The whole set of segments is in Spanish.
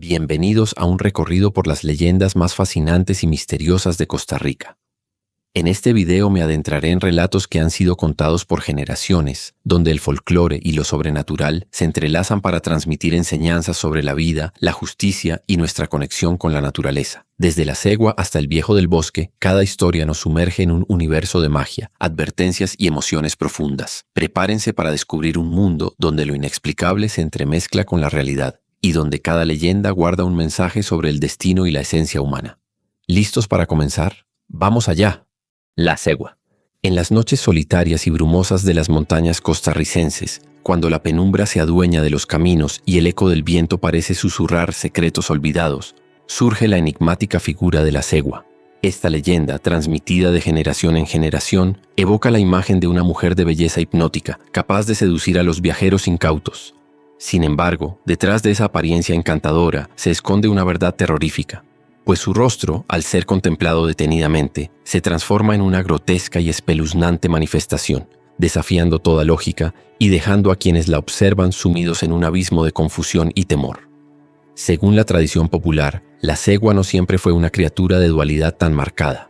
Bienvenidos a un recorrido por las leyendas más fascinantes y misteriosas de Costa Rica. En este video me adentraré en relatos que han sido contados por generaciones, donde el folclore y lo sobrenatural se entrelazan para transmitir enseñanzas sobre la vida, la justicia y nuestra conexión con la naturaleza. Desde la cegua hasta el viejo del bosque, cada historia nos sumerge en un universo de magia, advertencias y emociones profundas. Prepárense para descubrir un mundo donde lo inexplicable se entremezcla con la realidad y donde cada leyenda guarda un mensaje sobre el destino y la esencia humana. ¿Listos para comenzar? ¡Vamos allá! La cegua. En las noches solitarias y brumosas de las montañas costarricenses, cuando la penumbra se adueña de los caminos y el eco del viento parece susurrar secretos olvidados, surge la enigmática figura de la cegua. Esta leyenda, transmitida de generación en generación, evoca la imagen de una mujer de belleza hipnótica, capaz de seducir a los viajeros incautos. Sin embargo, detrás de esa apariencia encantadora se esconde una verdad terrorífica, pues su rostro, al ser contemplado detenidamente, se transforma en una grotesca y espeluznante manifestación, desafiando toda lógica y dejando a quienes la observan sumidos en un abismo de confusión y temor. Según la tradición popular, la cegua no siempre fue una criatura de dualidad tan marcada.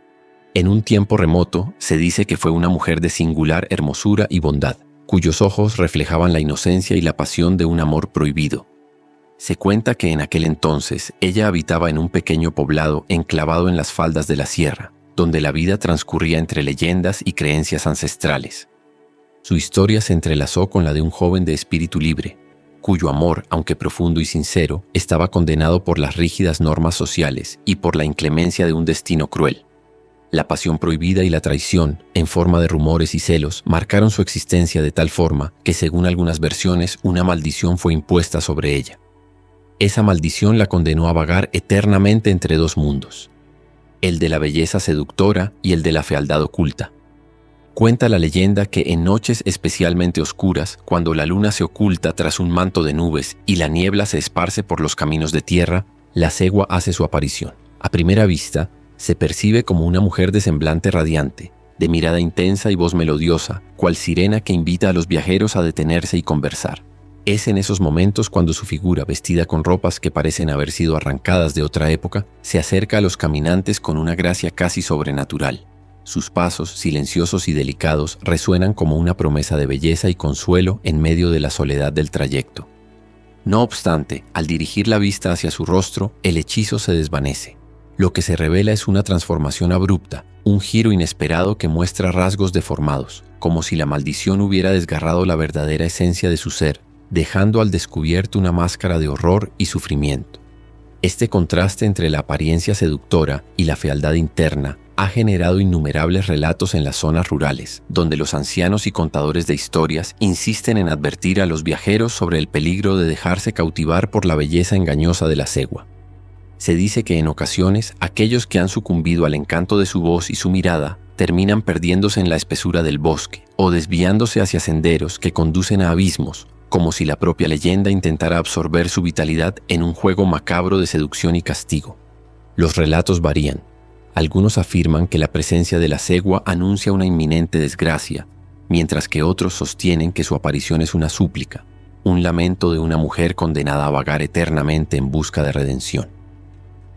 En un tiempo remoto, se dice que fue una mujer de singular hermosura y bondad, cuyos ojos reflejaban la inocencia y la pasión de un amor prohibido. Se cuenta que en aquel entonces ella habitaba en un pequeño poblado enclavado en las faldas de la sierra, donde la vida transcurría entre leyendas y creencias ancestrales. Su historia se entrelazó con la de un joven de espíritu libre, cuyo amor, aunque profundo y sincero, estaba condenado por las rígidas normas sociales y por la inclemencia de un destino cruel. La pasión prohibida y la traición, en forma de rumores y celos, marcaron su existencia de tal forma que, según algunas versiones, una maldición fue impuesta sobre ella. Esa maldición la condenó a vagar eternamente entre dos mundos, el de la belleza seductora y el de la fealdad oculta. Cuenta la leyenda que en noches especialmente oscuras, cuando la luna se oculta tras un manto de nubes y la niebla se esparce por los caminos de tierra, la cegua hace su aparición. A primera vista, se percibe como una mujer de semblante radiante, de mirada intensa y voz melodiosa, cual sirena que invita a los viajeros a detenerse y conversar. Es en esos momentos cuando su figura, vestida con ropas que parecen haber sido arrancadas de otra época, se acerca a los caminantes con una gracia casi sobrenatural. Sus pasos, silenciosos y delicados, resuenan como una promesa de belleza y consuelo en medio de la soledad del trayecto. No obstante, al dirigir la vista hacia su rostro, el hechizo se desvanece. Lo que se revela es una transformación abrupta, un giro inesperado que muestra rasgos deformados, como si la maldición hubiera desgarrado la verdadera esencia de su ser, dejando al descubierto una máscara de horror y sufrimiento. Este contraste entre la apariencia seductora y la fealdad interna ha generado innumerables relatos en las zonas rurales, donde los ancianos y contadores de historias insisten en advertir a los viajeros sobre el peligro de dejarse cautivar por la belleza engañosa de la cegua. Se dice que en ocasiones aquellos que han sucumbido al encanto de su voz y su mirada terminan perdiéndose en la espesura del bosque o desviándose hacia senderos que conducen a abismos, como si la propia leyenda intentara absorber su vitalidad en un juego macabro de seducción y castigo. Los relatos varían. Algunos afirman que la presencia de la cegua anuncia una inminente desgracia, mientras que otros sostienen que su aparición es una súplica, un lamento de una mujer condenada a vagar eternamente en busca de redención.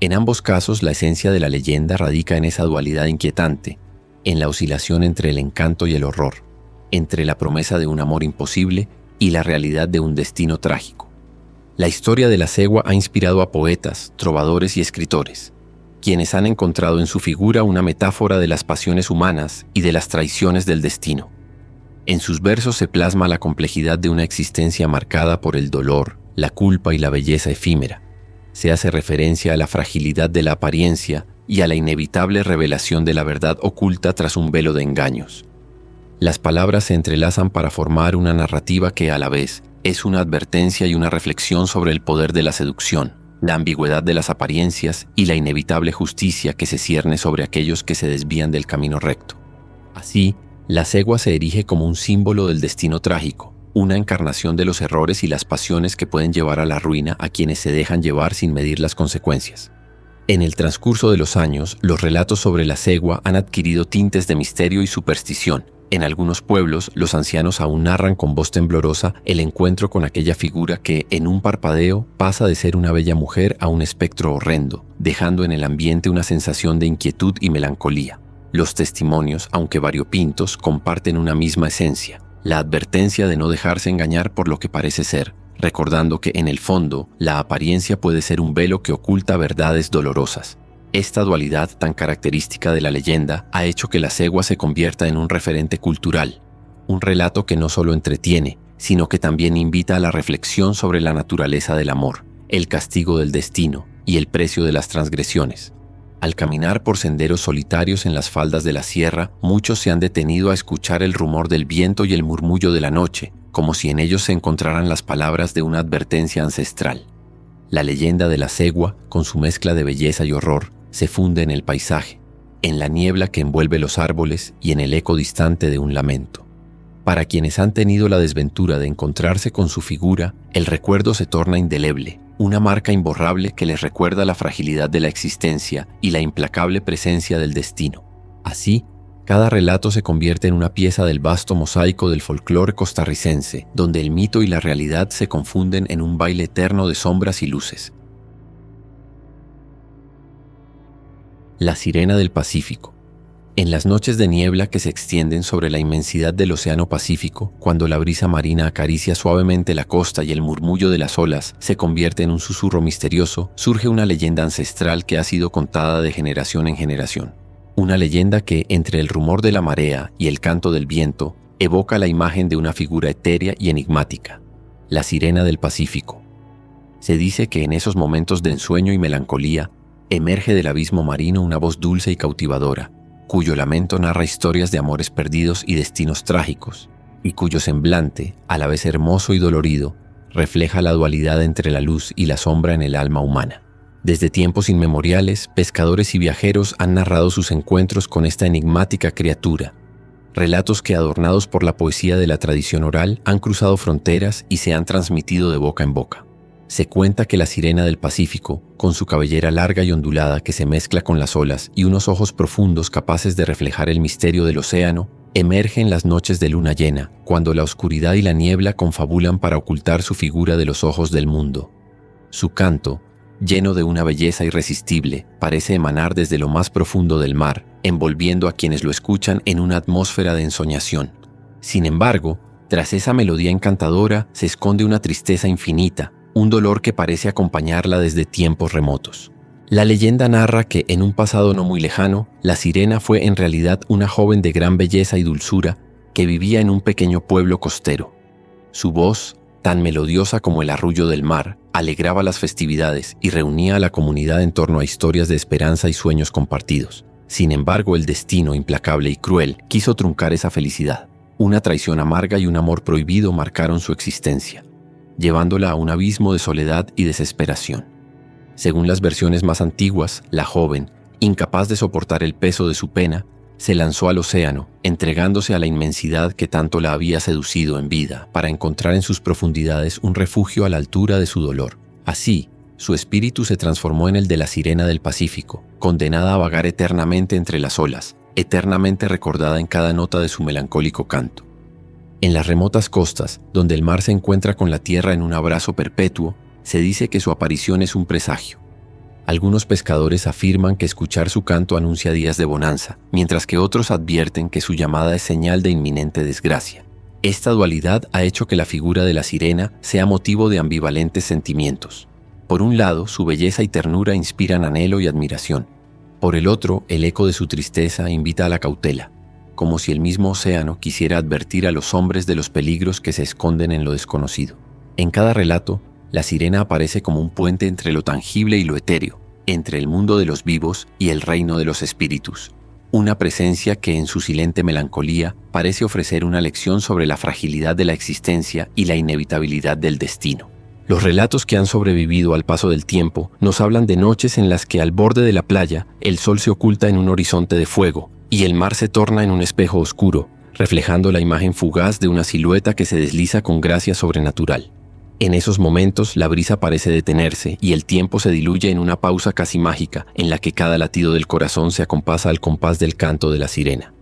En ambos casos, la esencia de la leyenda radica en esa dualidad inquietante, en la oscilación entre el encanto y el horror, entre la promesa de un amor imposible y la realidad de un destino trágico. La historia de la cegua ha inspirado a poetas, trovadores y escritores, quienes han encontrado en su figura una metáfora de las pasiones humanas y de las traiciones del destino. En sus versos se plasma la complejidad de una existencia marcada por el dolor, la culpa y la belleza efímera. Se hace referencia a la fragilidad de la apariencia y a la inevitable revelación de la verdad oculta tras un velo de engaños. Las palabras se entrelazan para formar una narrativa que a la vez es una advertencia y una reflexión sobre el poder de la seducción, la ambigüedad de las apariencias y la inevitable justicia que se cierne sobre aquellos que se desvían del camino recto. Así, la cegua se erige como un símbolo del destino trágico, una encarnación de los errores y las pasiones que pueden llevar a la ruina a quienes se dejan llevar sin medir las consecuencias. En el transcurso de los años, los relatos sobre la cegua han adquirido tintes de misterio y superstición, En algunos pueblos, los ancianos aún narran con voz temblorosa el encuentro con aquella figura que, en un parpadeo, pasa de ser una bella mujer a un espectro horrendo, dejando en el ambiente una sensación de inquietud y melancolía. Los testimonios, aunque variopintos, comparten una misma esencia, la advertencia de no dejarse engañar por lo que parece ser, recordando que, en el fondo, la apariencia puede ser un velo que oculta verdades dolorosas. Esta dualidad tan característica de la leyenda ha hecho que la cegua se convierta en un referente cultural, un relato que no solo entretiene, sino que también invita a la reflexión sobre la naturaleza del amor, el castigo del destino y el precio de las transgresiones. Al caminar por senderos solitarios en las faldas de la sierra, muchos se han detenido a escuchar el rumor del viento y el murmullo de la noche, como si en ellos se encontraran las palabras de una advertencia ancestral. La leyenda de la cegua, con su mezcla de belleza y horror, se funde en el paisaje, en la niebla que envuelve los árboles y en el eco distante de un lamento. Para quienes han tenido la desventura de encontrarse con su figura, el recuerdo se torna indeleble, una marca imborrable que les recuerda la fragilidad de la existencia y la implacable presencia del destino. Así, cada relato se convierte en una pieza del vasto mosaico del folclore costarricense, donde el mito y la realidad se confunden en un baile eterno de sombras y luces. La sirena del Pacífico. En las noches de niebla que se extienden sobre la inmensidad del Océano Pacífico, cuando la brisa marina acaricia suavemente la costa y el murmullo de las olas se convierte en un susurro misterioso, surge una leyenda ancestral que ha sido contada de generación en generación. Una leyenda que, entre el rumor de la marea y el canto del viento, evoca la imagen de una figura etérea y enigmática, la sirena del Pacífico. Se dice que en esos momentos de ensueño y melancolía, emerge del abismo marino una voz dulce y cautivadora, cuyo lamento narra historias de amores perdidos y destinos trágicos, y cuyo semblante, a la vez hermoso y dolorido, refleja la dualidad entre la luz y la sombra en el alma humana. Desde tiempos inmemoriales, pescadores y viajeros han narrado sus encuentros con esta enigmática criatura, relatos que, adornados por la poesía de la tradición oral, han cruzado fronteras y se han transmitido de boca en boca. Se cuenta que la sirena del Pacífico, con su cabellera larga y ondulada que se mezcla con las olas y unos ojos profundos capaces de reflejar el misterio del océano, emerge en las noches de luna llena, cuando la oscuridad y la niebla confabulan para ocultar su figura de los ojos del mundo. Su canto, lleno de una belleza irresistible, parece emanar desde lo más profundo del mar, envolviendo a quienes lo escuchan en una atmósfera de ensoñación. Sin embargo, tras esa melodía encantadora se esconde una tristeza infinita, un dolor que parece acompañarla desde tiempos remotos. La leyenda narra que, en un pasado no muy lejano, la sirena fue en realidad una joven de gran belleza y dulzura que vivía en un pequeño pueblo costero. Su voz, tan melodiosa como el arrullo del mar, alegraba las festividades y reunía a la comunidad en torno a historias de esperanza y sueños compartidos. Sin embargo, el destino, implacable y cruel, quiso truncar esa felicidad. Una traición amarga y un amor prohibido marcaron su existencia, llevándola a un abismo de soledad y desesperación. Según las versiones más antiguas, la joven, incapaz de soportar el peso de su pena, se lanzó al océano, entregándose a la inmensidad que tanto la había seducido en vida, para encontrar en sus profundidades un refugio a la altura de su dolor. Así, su espíritu se transformó en el de la sirena del Pacífico, condenada a vagar eternamente entre las olas, eternamente recordada en cada nota de su melancólico canto. En las remotas costas, donde el mar se encuentra con la tierra en un abrazo perpetuo, se dice que su aparición es un presagio. Algunos pescadores afirman que escuchar su canto anuncia días de bonanza, mientras que otros advierten que su llamada es señal de inminente desgracia. Esta dualidad ha hecho que la figura de la sirena sea motivo de ambivalentes sentimientos. Por un lado, su belleza y ternura inspiran anhelo y admiración. Por el otro, el eco de su tristeza invita a la cautela, como si el mismo océano quisiera advertir a los hombres de los peligros que se esconden en lo desconocido. En cada relato, la sirena aparece como un puente entre lo tangible y lo etéreo, entre el mundo de los vivos y el reino de los espíritus. Una presencia que en su silente melancolía parece ofrecer una lección sobre la fragilidad de la existencia y la inevitabilidad del destino. Los relatos que han sobrevivido al paso del tiempo nos hablan de noches en las que al borde de la playa el sol se oculta en un horizonte de fuego, y el mar se torna en un espejo oscuro, reflejando la imagen fugaz de una silueta que se desliza con gracia sobrenatural. En esos momentos la brisa parece detenerse y el tiempo se diluye en una pausa casi mágica en la que cada latido del corazón se acompasa al compás del canto de la sirena.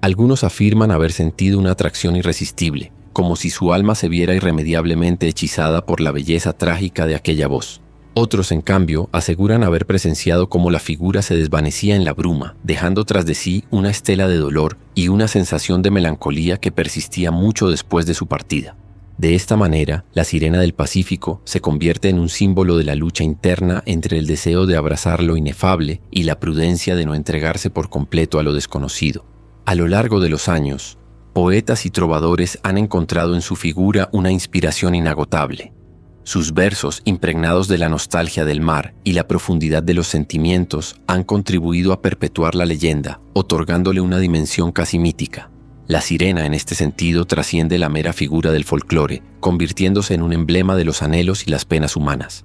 Algunos afirman haber sentido una atracción irresistible, como si su alma se viera irremediablemente hechizada por la belleza trágica de aquella voz. Otros, en cambio, aseguran haber presenciado cómo la figura se desvanecía en la bruma, dejando tras de sí una estela de dolor y una sensación de melancolía que persistía mucho después de su partida. De esta manera, la sirena del Pacífico se convierte en un símbolo de la lucha interna entre el deseo de abrazar lo inefable y la prudencia de no entregarse por completo a lo desconocido. A lo largo de los años, poetas y trovadores han encontrado en su figura una inspiración inagotable. Sus versos, impregnados de la nostalgia del mar y la profundidad de los sentimientos, han contribuido a perpetuar la leyenda, otorgándole una dimensión casi mítica. La sirena, en este sentido, trasciende la mera figura del folclore, convirtiéndose en un emblema de los anhelos y las penas humanas.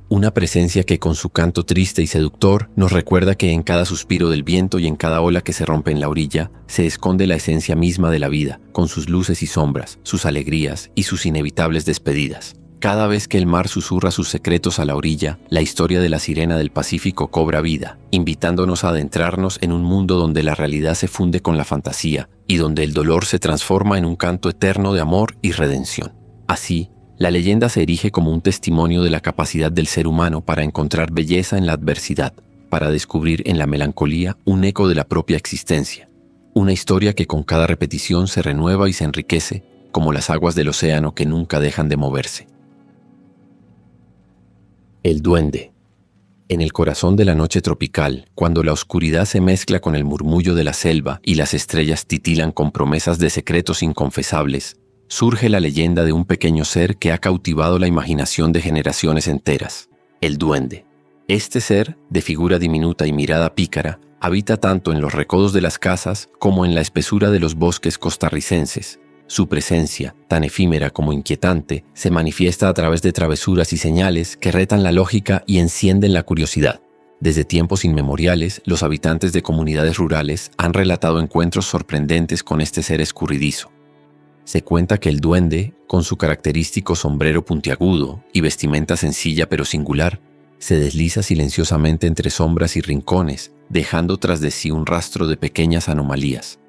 Una presencia que, con su canto triste y seductor, nos recuerda que en cada suspiro del viento y en cada ola que se rompe en la orilla, se esconde la esencia misma de la vida, con sus luces y sombras, sus alegrías y sus inevitables despedidas. Cada vez que el mar susurra sus secretos a la orilla, la historia de la sirena del Pacífico cobra vida, invitándonos a adentrarnos en un mundo donde la realidad se funde con la fantasía y donde el dolor se transforma en un canto eterno de amor y redención. Así, la leyenda se erige como un testimonio de la capacidad del ser humano para encontrar belleza en la adversidad, para descubrir en la melancolía un eco de la propia existencia. Una historia que con cada repetición se renueva y se enriquece, como las aguas del océano que nunca dejan de moverse. El duende. En el corazón de la noche tropical, cuando la oscuridad se mezcla con el murmullo de la selva y las estrellas titilan con promesas de secretos inconfesables, surge la leyenda de un pequeño ser que ha cautivado la imaginación de generaciones enteras: el duende. Este ser, de figura diminuta y mirada pícara, habita tanto en los recodos de las casas como en la espesura de los bosques costarricenses. Su presencia, tan efímera como inquietante, se manifiesta a través de travesuras y señales que retan la lógica y encienden la curiosidad. Desde tiempos inmemoriales, los habitantes de comunidades rurales han relatado encuentros sorprendentes con este ser escurridizo. Se cuenta que el duende, con su característico sombrero puntiagudo y vestimenta sencilla pero singular, se desliza silenciosamente entre sombras y rincones, dejando tras de sí un rastro de pequeñas anomalías.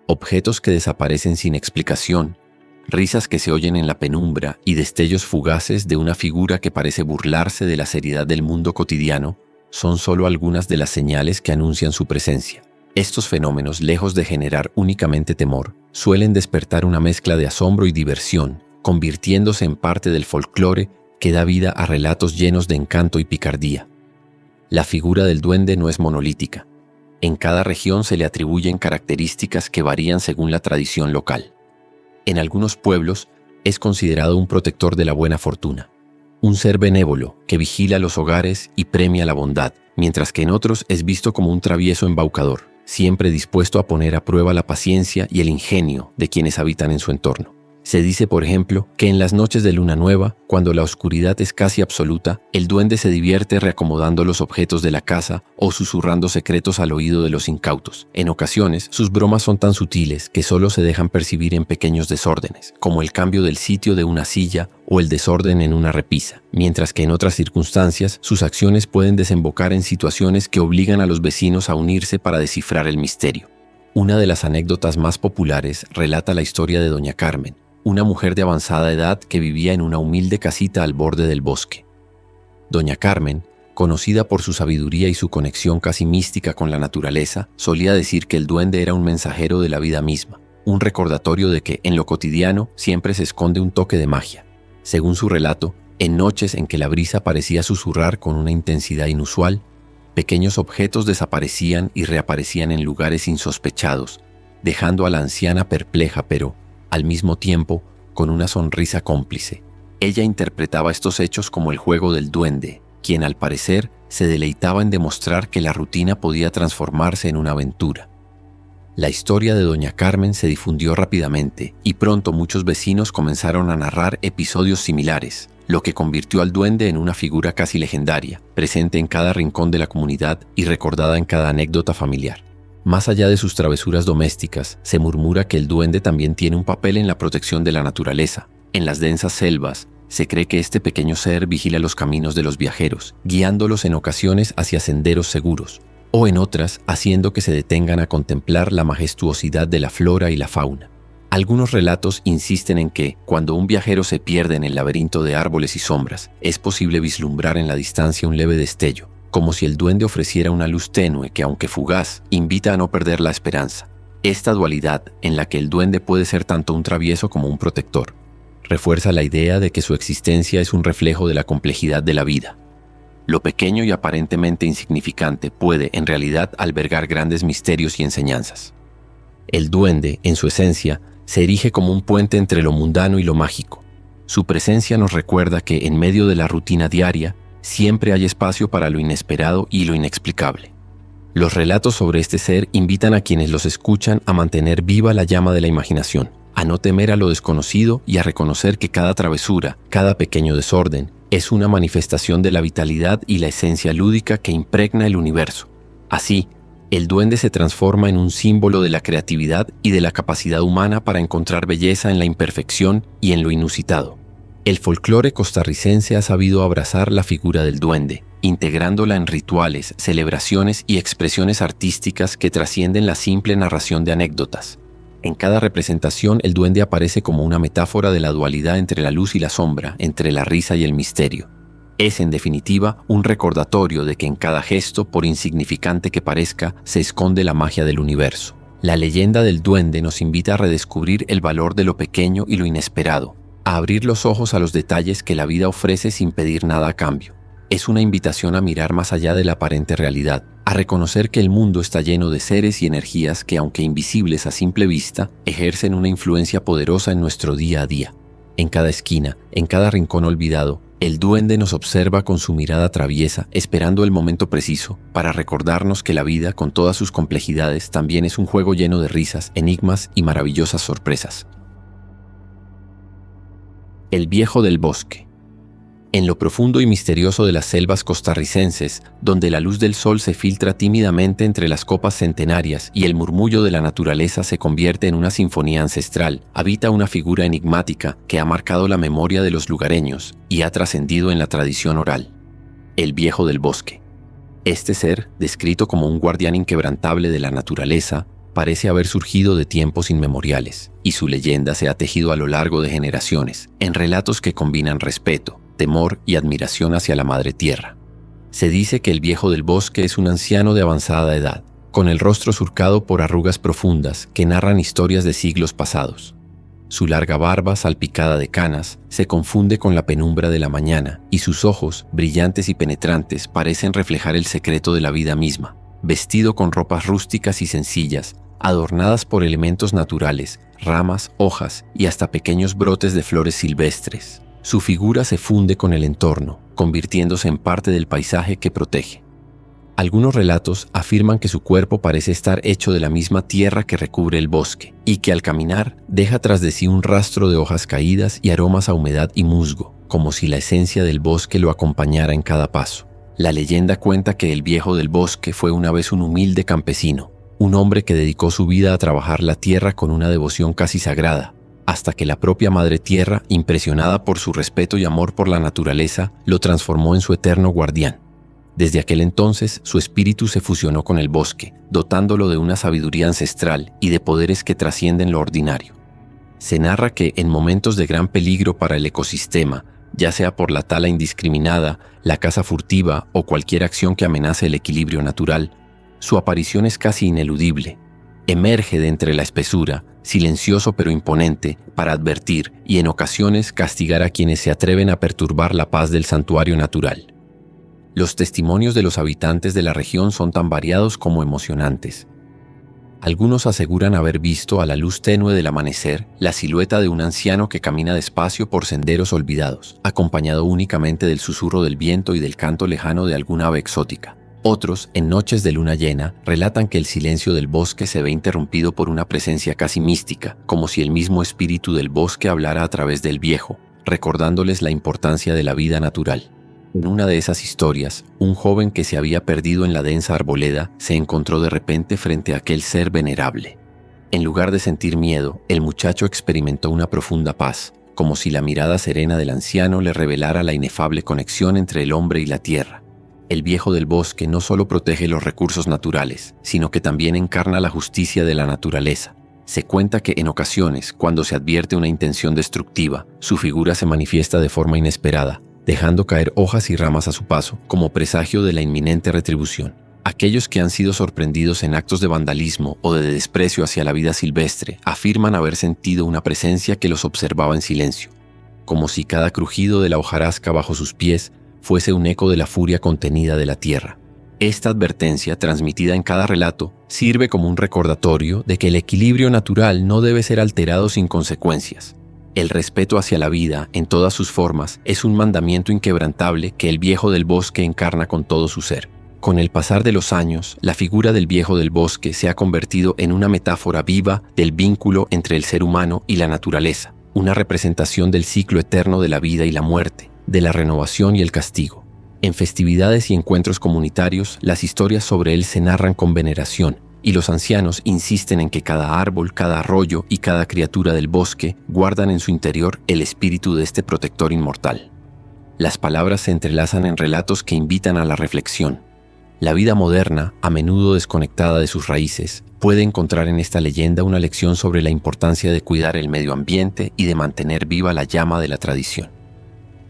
Objetos que desaparecen sin explicación, risas que se oyen en la penumbra y destellos fugaces de una figura que parece burlarse de la seriedad del mundo cotidiano son solo algunas de las señales que anuncian su presencia. Estos fenómenos, lejos de generar únicamente temor, suelen despertar una mezcla de asombro y diversión, convirtiéndose en parte del folclore que da vida a relatos llenos de encanto y picardía. La figura del duende no es monolítica. En cada región se le atribuyen características que varían según la tradición local. En algunos pueblos es considerado un protector de la buena fortuna, un ser benévolo que vigila los hogares y premia la bondad, mientras que en otros es visto como un travieso embaucador, siempre dispuesto a poner a prueba la paciencia y el ingenio de quienes habitan en su entorno. Se dice, por ejemplo, que en las noches de luna nueva, cuando la oscuridad es casi absoluta, el duende se divierte reacomodando los objetos de la casa o susurrando secretos al oído de los incautos. En ocasiones, sus bromas son tan sutiles que solo se dejan percibir en pequeños desórdenes, como el cambio del sitio de una silla o el desorden en una repisa, mientras que en otras circunstancias, sus acciones pueden desembocar en situaciones que obligan a los vecinos a unirse para descifrar el misterio. Una de las anécdotas más populares relata la historia de Doña Carmen, una mujer de avanzada edad que vivía en una humilde casita al borde del bosque. Doña Carmen, conocida por su sabiduría y su conexión casi mística con la naturaleza, solía decir que el duende era un mensajero de la vida misma, un recordatorio de que en lo cotidiano siempre se esconde un toque de magia. Según su relato, en noches en que la brisa parecía susurrar con una intensidad inusual, pequeños objetos desaparecían y reaparecían en lugares insospechados, dejando a la anciana perpleja pero, al mismo tiempo, con una sonrisa cómplice. Ella interpretaba estos hechos como el juego del duende, quien al parecer se deleitaba en demostrar que la rutina podía transformarse en una aventura. La historia de Doña Carmen se difundió rápidamente y pronto muchos vecinos comenzaron a narrar episodios similares, lo que convirtió al duende en una figura casi legendaria, presente en cada rincón de la comunidad y recordada en cada anécdota familiar. Más allá de sus travesuras domésticas, se murmura que el duende también tiene un papel en la protección de la naturaleza. En las densas selvas, se cree que este pequeño ser vigila los caminos de los viajeros, guiándolos en ocasiones hacia senderos seguros. o en otras haciendo que se detengan a contemplar la majestuosidad de la flora y la fauna. Algunos relatos insisten en que, cuando un viajero se pierde en el laberinto de árboles y sombras, es posible vislumbrar en la distancia un leve destello, como si el duende ofreciera una luz tenue que, aunque fugaz, invita a no perder la esperanza. Esta dualidad, en la que el duende puede ser tanto un travieso como un protector, refuerza la idea de que su existencia es un reflejo de la complejidad de la vida. Lo pequeño y aparentemente insignificante puede, en realidad, albergar grandes misterios y enseñanzas. El duende, en su esencia, se erige como un puente entre lo mundano y lo mágico. Su presencia nos recuerda que, en medio de la rutina diaria, siempre hay espacio para lo inesperado y lo inexplicable. Los relatos sobre este ser invitan a quienes los escuchan a mantener viva la llama de la imaginación, a no temer a lo desconocido y a reconocer que cada travesura, cada pequeño desorden, es una manifestación de la vitalidad y la esencia lúdica que impregna el universo. Así, el duende se transforma en un símbolo de la creatividad y de la capacidad humana para encontrar belleza en la imperfección y en lo inusitado. El folclore costarricense ha sabido abrazar la figura del duende, integrándola en rituales, celebraciones y expresiones artísticas que trascienden la simple narración de anécdotas. En cada representación, el duende aparece como una metáfora de la dualidad entre la luz y la sombra, entre la risa y el misterio. Es, en definitiva, un recordatorio de que en cada gesto, por insignificante que parezca, se esconde la magia del universo. La leyenda del duende nos invita a redescubrir el valor de lo pequeño y lo inesperado, a abrir los ojos a los detalles que la vida ofrece sin pedir nada a cambio. Es una invitación a mirar más allá de la aparente realidad, a reconocer que el mundo está lleno de seres y energías que, aunque invisibles a simple vista, ejercen una influencia poderosa en nuestro día a día. En cada esquina, en cada rincón olvidado, el duende nos observa con su mirada traviesa, esperando el momento preciso para recordarnos que la vida, con todas sus complejidades, también es un juego lleno de risas, enigmas y maravillosas sorpresas. El viejo del bosque. En lo profundo y misterioso de las selvas costarricenses, donde la luz del sol se filtra tímidamente entre las copas centenarias y el murmullo de la naturaleza se convierte en una sinfonía ancestral, habita una figura enigmática que ha marcado la memoria de los lugareños y ha trascendido en la tradición oral. El viejo del bosque. Este ser, descrito como un guardián inquebrantable de la naturaleza, parece haber surgido de tiempos inmemoriales, y su leyenda se ha tejido a lo largo de generaciones, en relatos que combinan respeto, temor y admiración hacia la madre tierra. Se dice que el viejo del bosque es un anciano de avanzada edad, con el rostro surcado por arrugas profundas que narran historias de siglos pasados. Su larga barba, salpicada de canas, se confunde con la penumbra de la mañana y sus ojos, brillantes y penetrantes, parecen reflejar el secreto de la vida misma. Vestido con ropas rústicas y sencillas, adornadas por elementos naturales, ramas, hojas y hasta pequeños brotes de flores silvestres. Su figura se funde con el entorno, convirtiéndose en parte del paisaje que protege. Algunos relatos afirman que su cuerpo parece estar hecho de la misma tierra que recubre el bosque y que al caminar deja tras de sí un rastro de hojas caídas y aromas a humedad y musgo, como si la esencia del bosque lo acompañara en cada paso. La leyenda cuenta que el viejo del bosque fue una vez un humilde campesino, un hombre que dedicó su vida a trabajar la tierra con una devoción casi sagrada, hasta que la propia Madre Tierra, impresionada por su respeto y amor por la naturaleza, lo transformó en su eterno guardián. Desde aquel entonces, su espíritu se fusionó con el bosque, dotándolo de una sabiduría ancestral y de poderes que trascienden lo ordinario. Se narra que, en momentos de gran peligro para el ecosistema, ya sea por la tala indiscriminada, la caza furtiva o cualquier acción que amenace el equilibrio natural, su aparición es casi ineludible. Emerge de entre la espesura, silencioso pero imponente, para advertir y en ocasiones castigar a quienes se atreven a perturbar la paz del santuario natural. Los testimonios de los habitantes de la región son tan variados como emocionantes. Algunos aseguran haber visto a la luz tenue del amanecer la silueta de un anciano que camina despacio por senderos olvidados, acompañado únicamente del susurro del viento y del canto lejano de alguna ave exótica. Otros, en noches de luna llena, relatan que el silencio del bosque se ve interrumpido por una presencia casi mística, como si el mismo espíritu del bosque hablara a través del viejo, recordándoles la importancia de la vida natural. En una de esas historias, un joven que se había perdido en la densa arboleda se encontró de repente frente a aquel ser venerable. En lugar de sentir miedo, el muchacho experimentó una profunda paz, como si la mirada serena del anciano le revelara la inefable conexión entre el hombre y la tierra. El viejo del bosque no solo protege los recursos naturales, sino que también encarna la justicia de la naturaleza. Se cuenta que en ocasiones, cuando se advierte una intención destructiva, su figura se manifiesta de forma inesperada, dejando caer hojas y ramas a su paso, como presagio de la inminente retribución. Aquellos que han sido sorprendidos en actos de vandalismo o de desprecio hacia la vida silvestre afirman haber sentido una presencia que los observaba en silencio, como si cada crujido de la hojarasca bajo sus pies fuese un eco de la furia contenida de la tierra. Esta advertencia, transmitida en cada relato, sirve como un recordatorio de que el equilibrio natural no debe ser alterado sin consecuencias. El respeto hacia la vida, en todas sus formas, es un mandamiento inquebrantable que el viejo del bosque encarna con todo su ser. Con el pasar de los años, la figura del viejo del bosque se ha convertido en una metáfora viva del vínculo entre el ser humano y la naturaleza, una representación del ciclo eterno de la vida y la muerte, de la renovación y el castigo. En festividades y encuentros comunitarios, las historias sobre él se narran con veneración, y los ancianos insisten en que cada árbol, cada arroyo y cada criatura del bosque guardan en su interior el espíritu de este protector inmortal. Las palabras se entrelazan en relatos que invitan a la reflexión. La vida moderna, a menudo desconectada de sus raíces, puede encontrar en esta leyenda una lección sobre la importancia de cuidar el medio ambiente y de mantener viva la llama de la tradición.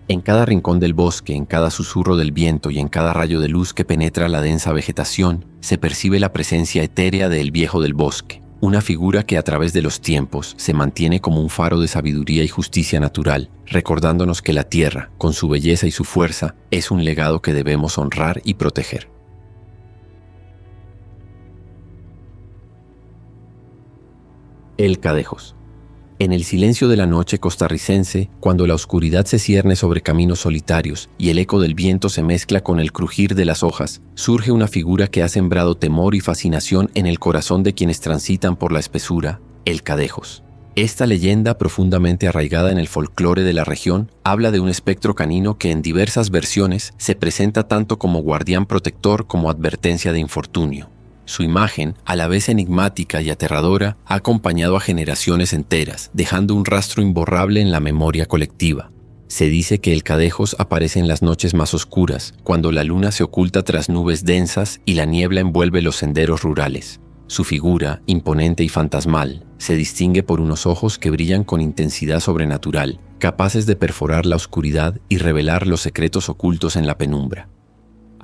En cada rincón del bosque, en cada susurro del viento y en cada rayo de luz que penetra la densa vegetación, se percibe la presencia etérea del viejo del bosque, una figura que a través de los tiempos se mantiene como un faro de sabiduría y justicia natural, recordándonos que la tierra, con su belleza y su fuerza, es un legado que debemos honrar y proteger. El Cadejos. En el silencio de la noche costarricense, cuando la oscuridad se cierne sobre caminos solitarios y el eco del viento se mezcla con el crujir de las hojas, surge una figura que ha sembrado temor y fascinación en el corazón de quienes transitan por la espesura, el Cadejos. Esta leyenda, profundamente arraigada en el folclore de la región, habla de un espectro canino que en diversas versiones se presenta tanto como guardián protector como advertencia de infortunio. Su imagen, a la vez enigmática y aterradora, ha acompañado a generaciones enteras, dejando un rastro imborrable en la memoria colectiva. Se dice que el Cadejos aparece en las noches más oscuras, cuando la luna se oculta tras nubes densas y la niebla envuelve los senderos rurales. Su figura, imponente y fantasmal, se distingue por unos ojos que brillan con intensidad sobrenatural, capaces de perforar la oscuridad y revelar los secretos ocultos en la penumbra.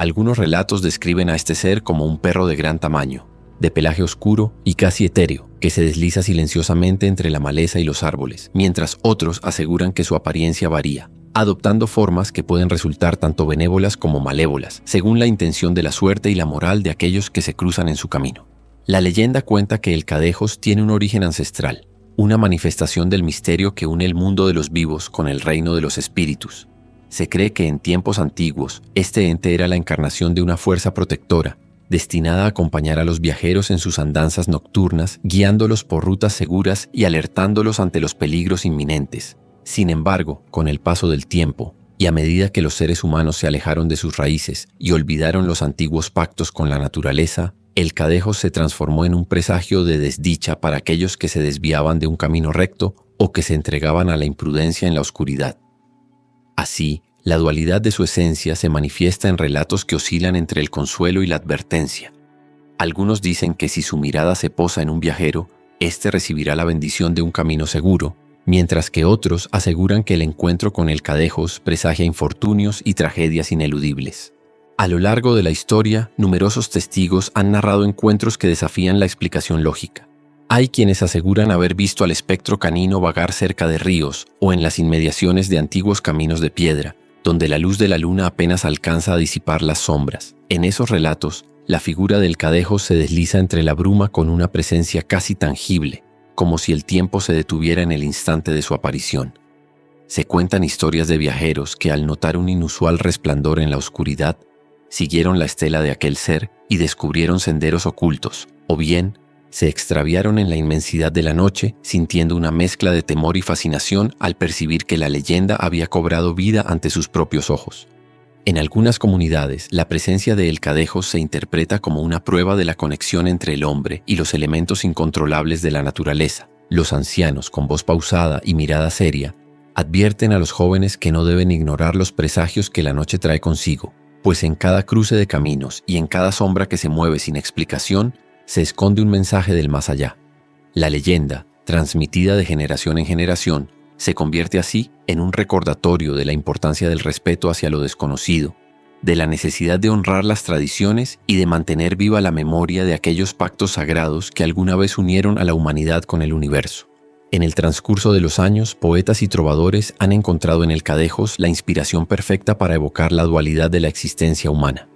Algunos relatos describen a este ser como un perro de gran tamaño, de pelaje oscuro y casi etéreo, que se desliza silenciosamente entre la maleza y los árboles, mientras otros aseguran que su apariencia varía, adoptando formas que pueden resultar tanto benévolas como malévolas, según la intención de la suerte y la moral de aquellos que se cruzan en su camino. La leyenda cuenta que el Cadejos tiene un origen ancestral, una manifestación del misterio que une el mundo de los vivos con el reino de los espíritus. Se cree que en tiempos antiguos, este ente era la encarnación de una fuerza protectora, destinada a acompañar a los viajeros en sus andanzas nocturnas, guiándolos por rutas seguras y alertándolos ante los peligros inminentes. Sin embargo, con el paso del tiempo, y a medida que los seres humanos se alejaron de sus raíces y olvidaron los antiguos pactos con la naturaleza, el Cadejos se transformó en un presagio de desdicha para aquellos que se desviaban de un camino recto o que se entregaban a la imprudencia en la oscuridad. Así, la dualidad de su esencia se manifiesta en relatos que oscilan entre el consuelo y la advertencia. Algunos dicen que si su mirada se posa en un viajero, éste recibirá la bendición de un camino seguro, mientras que otros aseguran que el encuentro con el Cadejos presagia infortunios y tragedias ineludibles. A lo largo de la historia, numerosos testigos han narrado encuentros que desafían la explicación lógica. Hay quienes aseguran haber visto al espectro canino vagar cerca de ríos o en las inmediaciones de antiguos caminos de piedra, donde la luz de la luna apenas alcanza a disipar las sombras. En esos relatos, la figura del Cadejos se desliza entre la bruma con una presencia casi tangible, como si el tiempo se detuviera en el instante de su aparición. Se cuentan historias de viajeros que, al notar un inusual resplandor en la oscuridad, siguieron la estela de aquel ser y descubrieron senderos ocultos, o bien se extraviaron en la inmensidad de la noche, sintiendo una mezcla de temor y fascinación al percibir que la leyenda había cobrado vida ante sus propios ojos. En algunas comunidades, la presencia de el Cadejos se interpreta como una prueba de la conexión entre el hombre y los elementos incontrolables de la naturaleza. Los ancianos, con voz pausada y mirada seria, advierten a los jóvenes que no deben ignorar los presagios que la noche trae consigo. pues en cada cruce de caminos y en cada sombra que se mueve sin explicación, se esconde un mensaje del más allá. La leyenda, transmitida de generación en generación, se convierte así en un recordatorio de la importancia del respeto hacia lo desconocido, de la necesidad de honrar las tradiciones y de mantener viva la memoria de aquellos pactos sagrados que alguna vez unieron a la humanidad con el universo. En el transcurso de los años, poetas y trovadores han encontrado en el Cadejos la inspiración perfecta para evocar la dualidad de la existencia humana.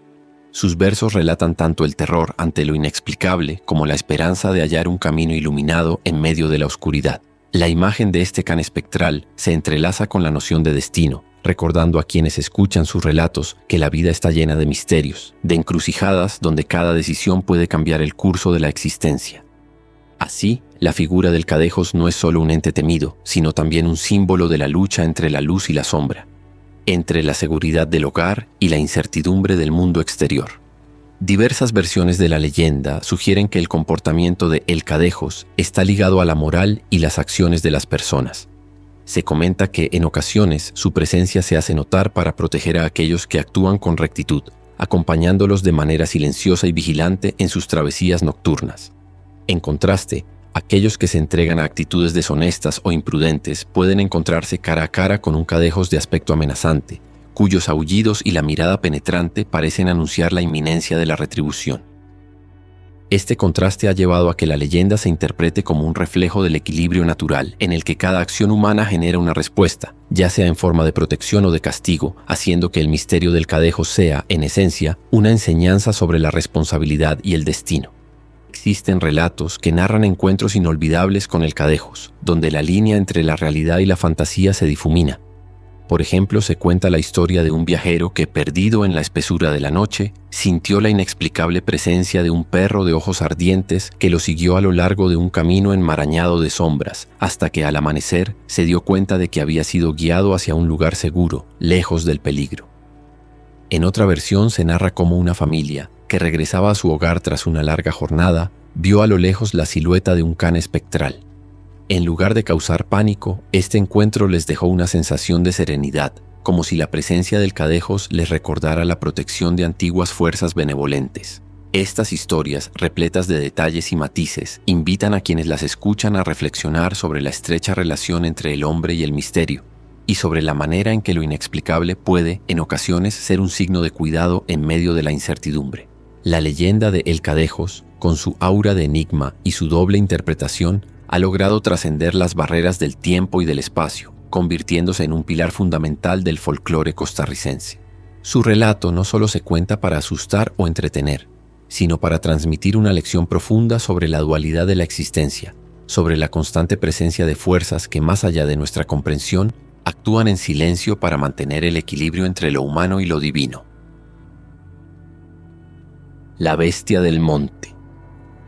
Sus versos relatan tanto el terror ante lo inexplicable como la esperanza de hallar un camino iluminado en medio de la oscuridad. La imagen de este can espectral se entrelaza con la noción de destino, recordando a quienes escuchan sus relatos que la vida está llena de misterios, de encrucijadas donde cada decisión puede cambiar el curso de la existencia. Así, la figura del Cadejos no es solo un ente temido, sino también un símbolo de la lucha entre la luz y la sombra, entre la seguridad del hogar y la incertidumbre del mundo exterior. Diversas versiones de la leyenda sugieren que el comportamiento de El Cadejos está ligado a la moral y las acciones de las personas. Se comenta que en ocasiones su presencia se hace notar para proteger a aquellos que actúan con rectitud, acompañándolos de manera silenciosa y vigilante en sus travesías nocturnas. En contraste, aquellos que se entregan a actitudes deshonestas o imprudentes pueden encontrarse cara a cara con un Cadejos de aspecto amenazante, cuyos aullidos y la mirada penetrante parecen anunciar la inminencia de la retribución. Este contraste ha llevado a que la leyenda se interprete como un reflejo del equilibrio natural, en el que cada acción humana genera una respuesta, ya sea en forma de protección o de castigo, haciendo que el misterio del Cadejos sea, en esencia, una enseñanza sobre la responsabilidad y el destino. Existen relatos que narran encuentros inolvidables con el Cadejos, donde la línea entre la realidad y la fantasía se difumina. Por ejemplo, se cuenta la historia de un viajero que, perdido en la espesura de la noche, sintió la inexplicable presencia de un perro de ojos ardientes que lo siguió a lo largo de un camino enmarañado de sombras, hasta que al amanecer se dio cuenta de que había sido guiado hacia un lugar seguro, lejos del peligro. En otra versión se narra cómo una familia, que regresaba a su hogar tras una larga jornada, vio a lo lejos la silueta de un can espectral. En lugar de causar pánico, este encuentro les dejó una sensación de serenidad, como si la presencia del Cadejos les recordara la protección de antiguas fuerzas benevolentes. Estas historias, repletas de detalles y matices, invitan a quienes las escuchan a reflexionar sobre la estrecha relación entre el hombre y el misterio, y sobre la manera en que lo inexplicable puede, en ocasiones, ser un signo de cuidado en medio de la incertidumbre. La leyenda de El Cadejos, con su aura de enigma y su doble interpretación, ha logrado trascender las barreras del tiempo y del espacio, convirtiéndose en un pilar fundamental del folclore costarricense. Su relato no solo se cuenta para asustar o entretener, sino para transmitir una lección profunda sobre la dualidad de la existencia, sobre la constante presencia de fuerzas que, más allá de nuestra comprensión, actúan en silencio para mantener el equilibrio entre lo humano y lo divino. La bestia del monte.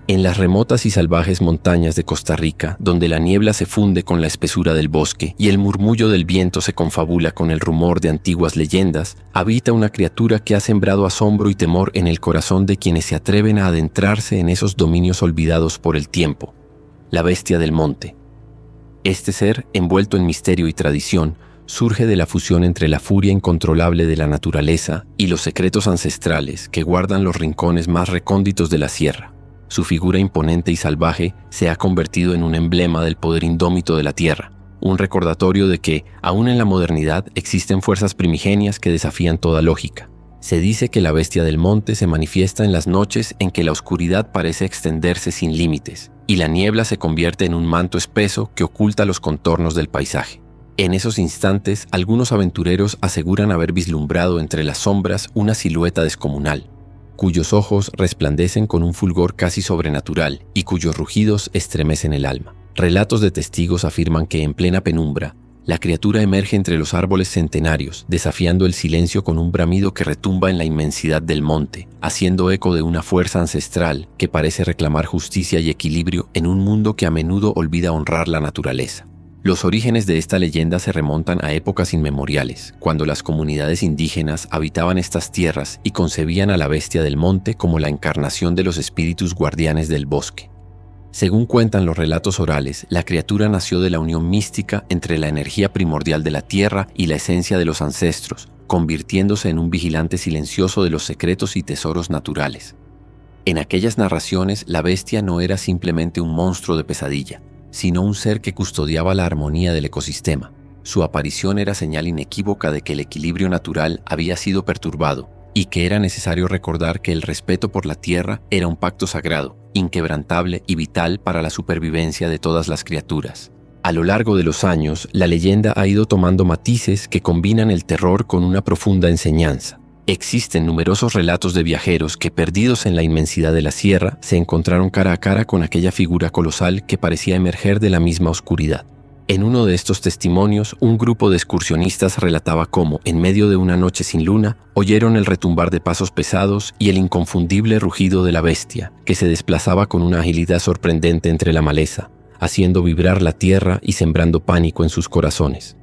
En las remotas y salvajes montañas de Costa Rica, donde la niebla se funde con la espesura del bosque y el murmullo del viento se confabula con el rumor de antiguas leyendas, habita una criatura que ha sembrado asombro y temor en el corazón de quienes se atreven a adentrarse en esos dominios olvidados por el tiempo: la bestia del monte. Este ser, envuelto en misterio y tradición, surge de la fusión entre la furia incontrolable de la naturaleza y los secretos ancestrales que guardan los rincones más recónditos de la sierra. Su figura imponente y salvaje se ha convertido en un emblema del poder indómito de la tierra, un recordatorio de que, aún en la modernidad, existen fuerzas primigenias que desafían toda lógica. Se dice que la bestia del monte se manifiesta en las noches en que la oscuridad parece extenderse sin límites, y la niebla se convierte en un manto espeso que oculta los contornos del paisaje. En esos instantes, algunos aventureros aseguran haber vislumbrado entre las sombras una silueta descomunal, cuyos ojos resplandecen con un fulgor casi sobrenatural y cuyos rugidos estremecen el alma. Relatos de testigos afirman que en plena penumbra, la criatura emerge entre los árboles centenarios, desafiando el silencio con un bramido que retumba en la inmensidad del monte, haciendo eco de una fuerza ancestral que parece reclamar justicia y equilibrio en un mundo que a menudo olvida honrar la naturaleza. Los orígenes de esta leyenda se remontan a épocas inmemoriales, cuando las comunidades indígenas habitaban estas tierras y concebían a la bestia del monte como la encarnación de los espíritus guardianes del bosque. Según cuentan los relatos orales, la criatura nació de la unión mística entre la energía primordial de la tierra y la esencia de los ancestros, convirtiéndose en un vigilante silencioso de los secretos y tesoros naturales. En aquellas narraciones, la bestia no era simplemente un monstruo de pesadilla, sino un ser que custodiaba la armonía del ecosistema. Su aparición era señal inequívoca de que el equilibrio natural había sido perturbado y que era necesario recordar que el respeto por la tierra era un pacto sagrado, inquebrantable y vital para la supervivencia de todas las criaturas. A lo largo de los años, la leyenda ha ido tomando matices que combinan el terror con una profunda enseñanza. Existen numerosos relatos de viajeros que, perdidos en la inmensidad de la sierra, se encontraron cara a cara con aquella figura colosal que parecía emerger de la misma oscuridad. En uno de estos testimonios, un grupo de excursionistas relataba cómo, en medio de una noche sin luna, oyeron el retumbar de pasos pesados y el inconfundible rugido de la bestia, que se desplazaba con una agilidad sorprendente entre la maleza, haciendo vibrar la tierra y sembrando pánico en sus corazones.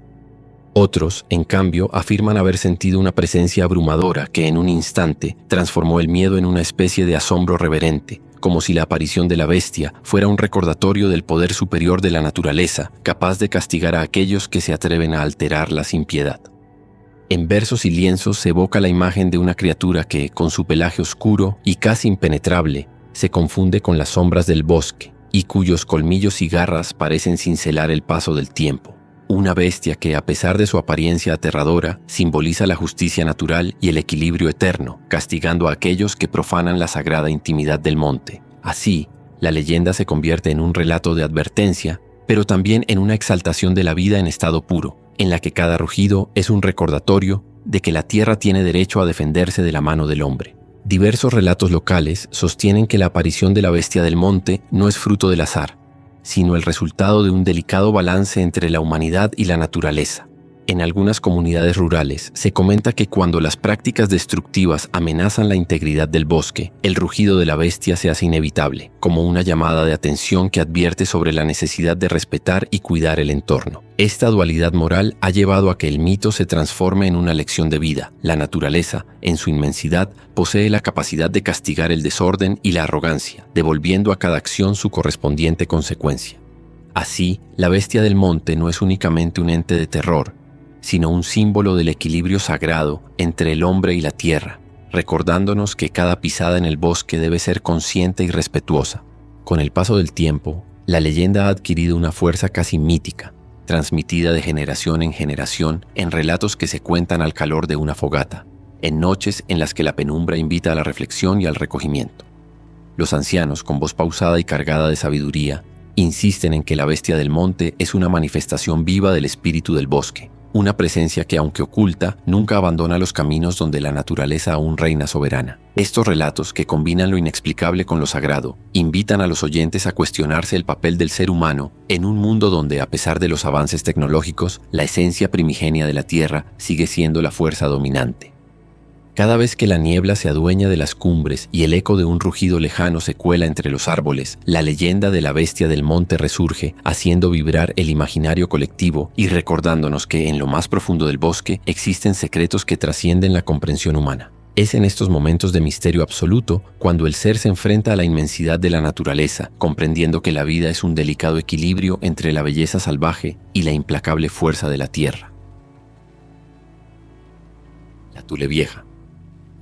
Otros, en cambio, afirman haber sentido una presencia abrumadora que en un instante transformó el miedo en una especie de asombro reverente, como si la aparición de la bestia fuera un recordatorio del poder superior de la naturaleza, capaz de castigar a aquellos que se atreven a alterarla sin piedad. En versos y lienzos se evoca la imagen de una criatura que, con su pelaje oscuro y casi impenetrable, se confunde con las sombras del bosque y cuyos colmillos y garras parecen cincelar el paso del tiempo. Una bestia que, a pesar de su apariencia aterradora, simboliza la justicia natural y el equilibrio eterno, castigando a aquellos que profanan la sagrada intimidad del monte. Así, la leyenda se convierte en un relato de advertencia, pero también en una exaltación de la vida en estado puro, en la que cada rugido es un recordatorio de que la tierra tiene derecho a defenderse de la mano del hombre. Diversos relatos locales sostienen que la aparición de la bestia del monte no es fruto del azar, sino el resultado de un delicado balance entre la humanidad y la naturaleza. En algunas comunidades rurales se comenta que cuando las prácticas destructivas amenazan la integridad del bosque, el rugido de la bestia se hace inevitable, como una llamada de atención que advierte sobre la necesidad de respetar y cuidar el entorno. Esta dualidad moral ha llevado a que el mito se transforme en una lección de vida. La naturaleza, en su inmensidad, posee la capacidad de castigar el desorden y la arrogancia, devolviendo a cada acción su correspondiente consecuencia. Así, la bestia del monte no es únicamente un ente de terror, sino un símbolo del equilibrio sagrado entre el hombre y la tierra, recordándonos que cada pisada en el bosque debe ser consciente y respetuosa. Con el paso del tiempo, la leyenda ha adquirido una fuerza casi mítica, transmitida de generación en generación en relatos que se cuentan al calor de una fogata, en noches en las que la penumbra invita a la reflexión y al recogimiento. Los ancianos, con voz pausada y cargada de sabiduría, insisten en que la bestia del monte es una manifestación viva del espíritu del bosque, una presencia que, aunque oculta, nunca abandona los caminos donde la naturaleza aún reina soberana. Estos relatos, que combinan lo inexplicable con lo sagrado, invitan a los oyentes a cuestionarse el papel del ser humano en un mundo donde, a pesar de los avances tecnológicos, la esencia primigenia de la Tierra sigue siendo la fuerza dominante. Cada vez que la niebla se adueña de las cumbres y el eco de un rugido lejano se cuela entre los árboles, la leyenda de la bestia del monte resurge, haciendo vibrar el imaginario colectivo y recordándonos que en lo más profundo del bosque existen secretos que trascienden la comprensión humana. Es en estos momentos de misterio absoluto cuando el ser se enfrenta a la inmensidad de la naturaleza, comprendiendo que la vida es un delicado equilibrio entre la belleza salvaje y la implacable fuerza de la tierra. La Tule Vieja.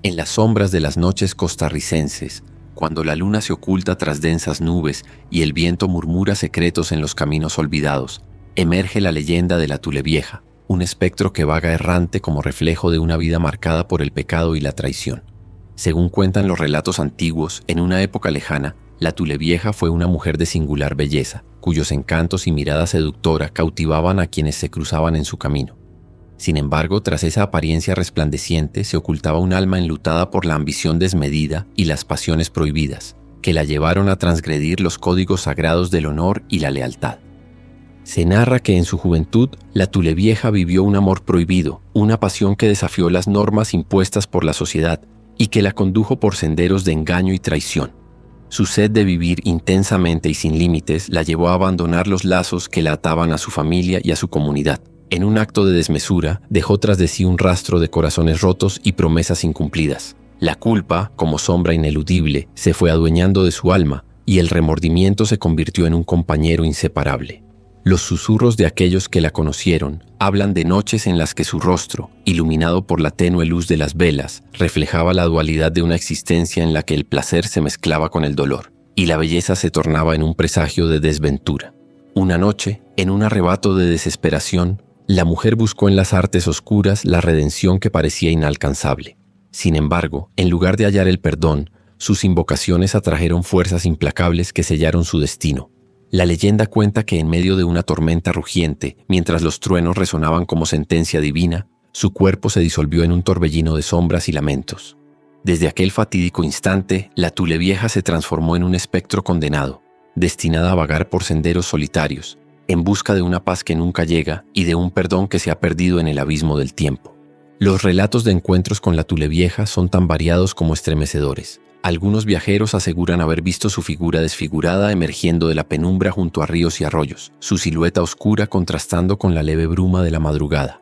En las sombras de las noches costarricenses, cuando la luna se oculta tras densas nubes y el viento murmura secretos en los caminos olvidados, emerge la leyenda de la Tule Vieja, un espectro que vaga errante como reflejo de una vida marcada por el pecado y la traición. Según cuentan los relatos antiguos, en una época lejana, la Tule Vieja fue una mujer de singular belleza, cuyos encantos y mirada seductora cautivaban a quienes se cruzaban en su camino. Sin embargo, tras esa apariencia resplandeciente se ocultaba un alma enlutada por la ambición desmedida y las pasiones prohibidas, que la llevaron a transgredir los códigos sagrados del honor y la lealtad. Se narra que en su juventud, la Tule Vieja vivió un amor prohibido, una pasión que desafió las normas impuestas por la sociedad y que la condujo por senderos de engaño y traición. Su sed de vivir intensamente y sin límites la llevó a abandonar los lazos que la ataban a su familia y a su comunidad. En un acto de desmesura, dejó tras de sí un rastro de corazones rotos y promesas incumplidas. La culpa, como sombra ineludible, se fue adueñando de su alma y el remordimiento se convirtió en un compañero inseparable. Los susurros de aquellos que la conocieron hablan de noches en las que su rostro, iluminado por la tenue luz de las velas, reflejaba la dualidad de una existencia en la que el placer se mezclaba con el dolor y la belleza se tornaba en un presagio de desventura. Una noche, en un arrebato de desesperación, la mujer buscó en las artes oscuras la redención que parecía inalcanzable. Sin embargo, en lugar de hallar el perdón, sus invocaciones atrajeron fuerzas implacables que sellaron su destino. La leyenda cuenta que en medio de una tormenta rugiente, mientras los truenos resonaban como sentencia divina, su cuerpo se disolvió en un torbellino de sombras y lamentos. Desde aquel fatídico instante, la Thule Vieja se transformó en un espectro condenado, destinada a vagar por senderos solitarios, en busca de una paz que nunca llega y de un perdón que se ha perdido en el abismo del tiempo. Los relatos de encuentros con la Thule Vieja son tan variados como estremecedores. Algunos viajeros aseguran haber visto su figura desfigurada emergiendo de la penumbra junto a ríos y arroyos, su silueta oscura contrastando con la leve bruma de la madrugada.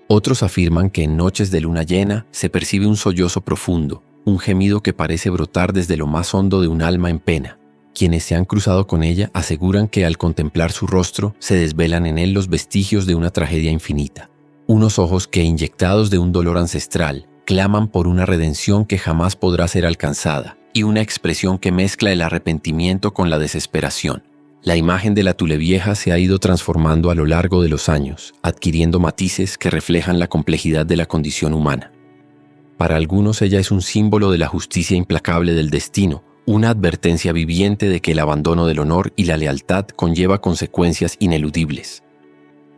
Otros afirman que en noches de luna llena se percibe un sollozo profundo, un gemido que parece brotar desde lo más hondo de un alma en pena. Quienes se han cruzado con ella aseguran que al contemplar su rostro se desvelan en él los vestigios de una tragedia infinita. Unos ojos que, inyectados de un dolor ancestral, claman por una redención que jamás podrá ser alcanzada, y una expresión que mezcla el arrepentimiento con la desesperación. La imagen de la Thule Vieja se ha ido transformando a lo largo de los años, adquiriendo matices que reflejan la complejidad de la condición humana. Para algunos ella es un símbolo de la justicia implacable del destino, una advertencia viviente de que el abandono del honor y la lealtad conlleva consecuencias ineludibles.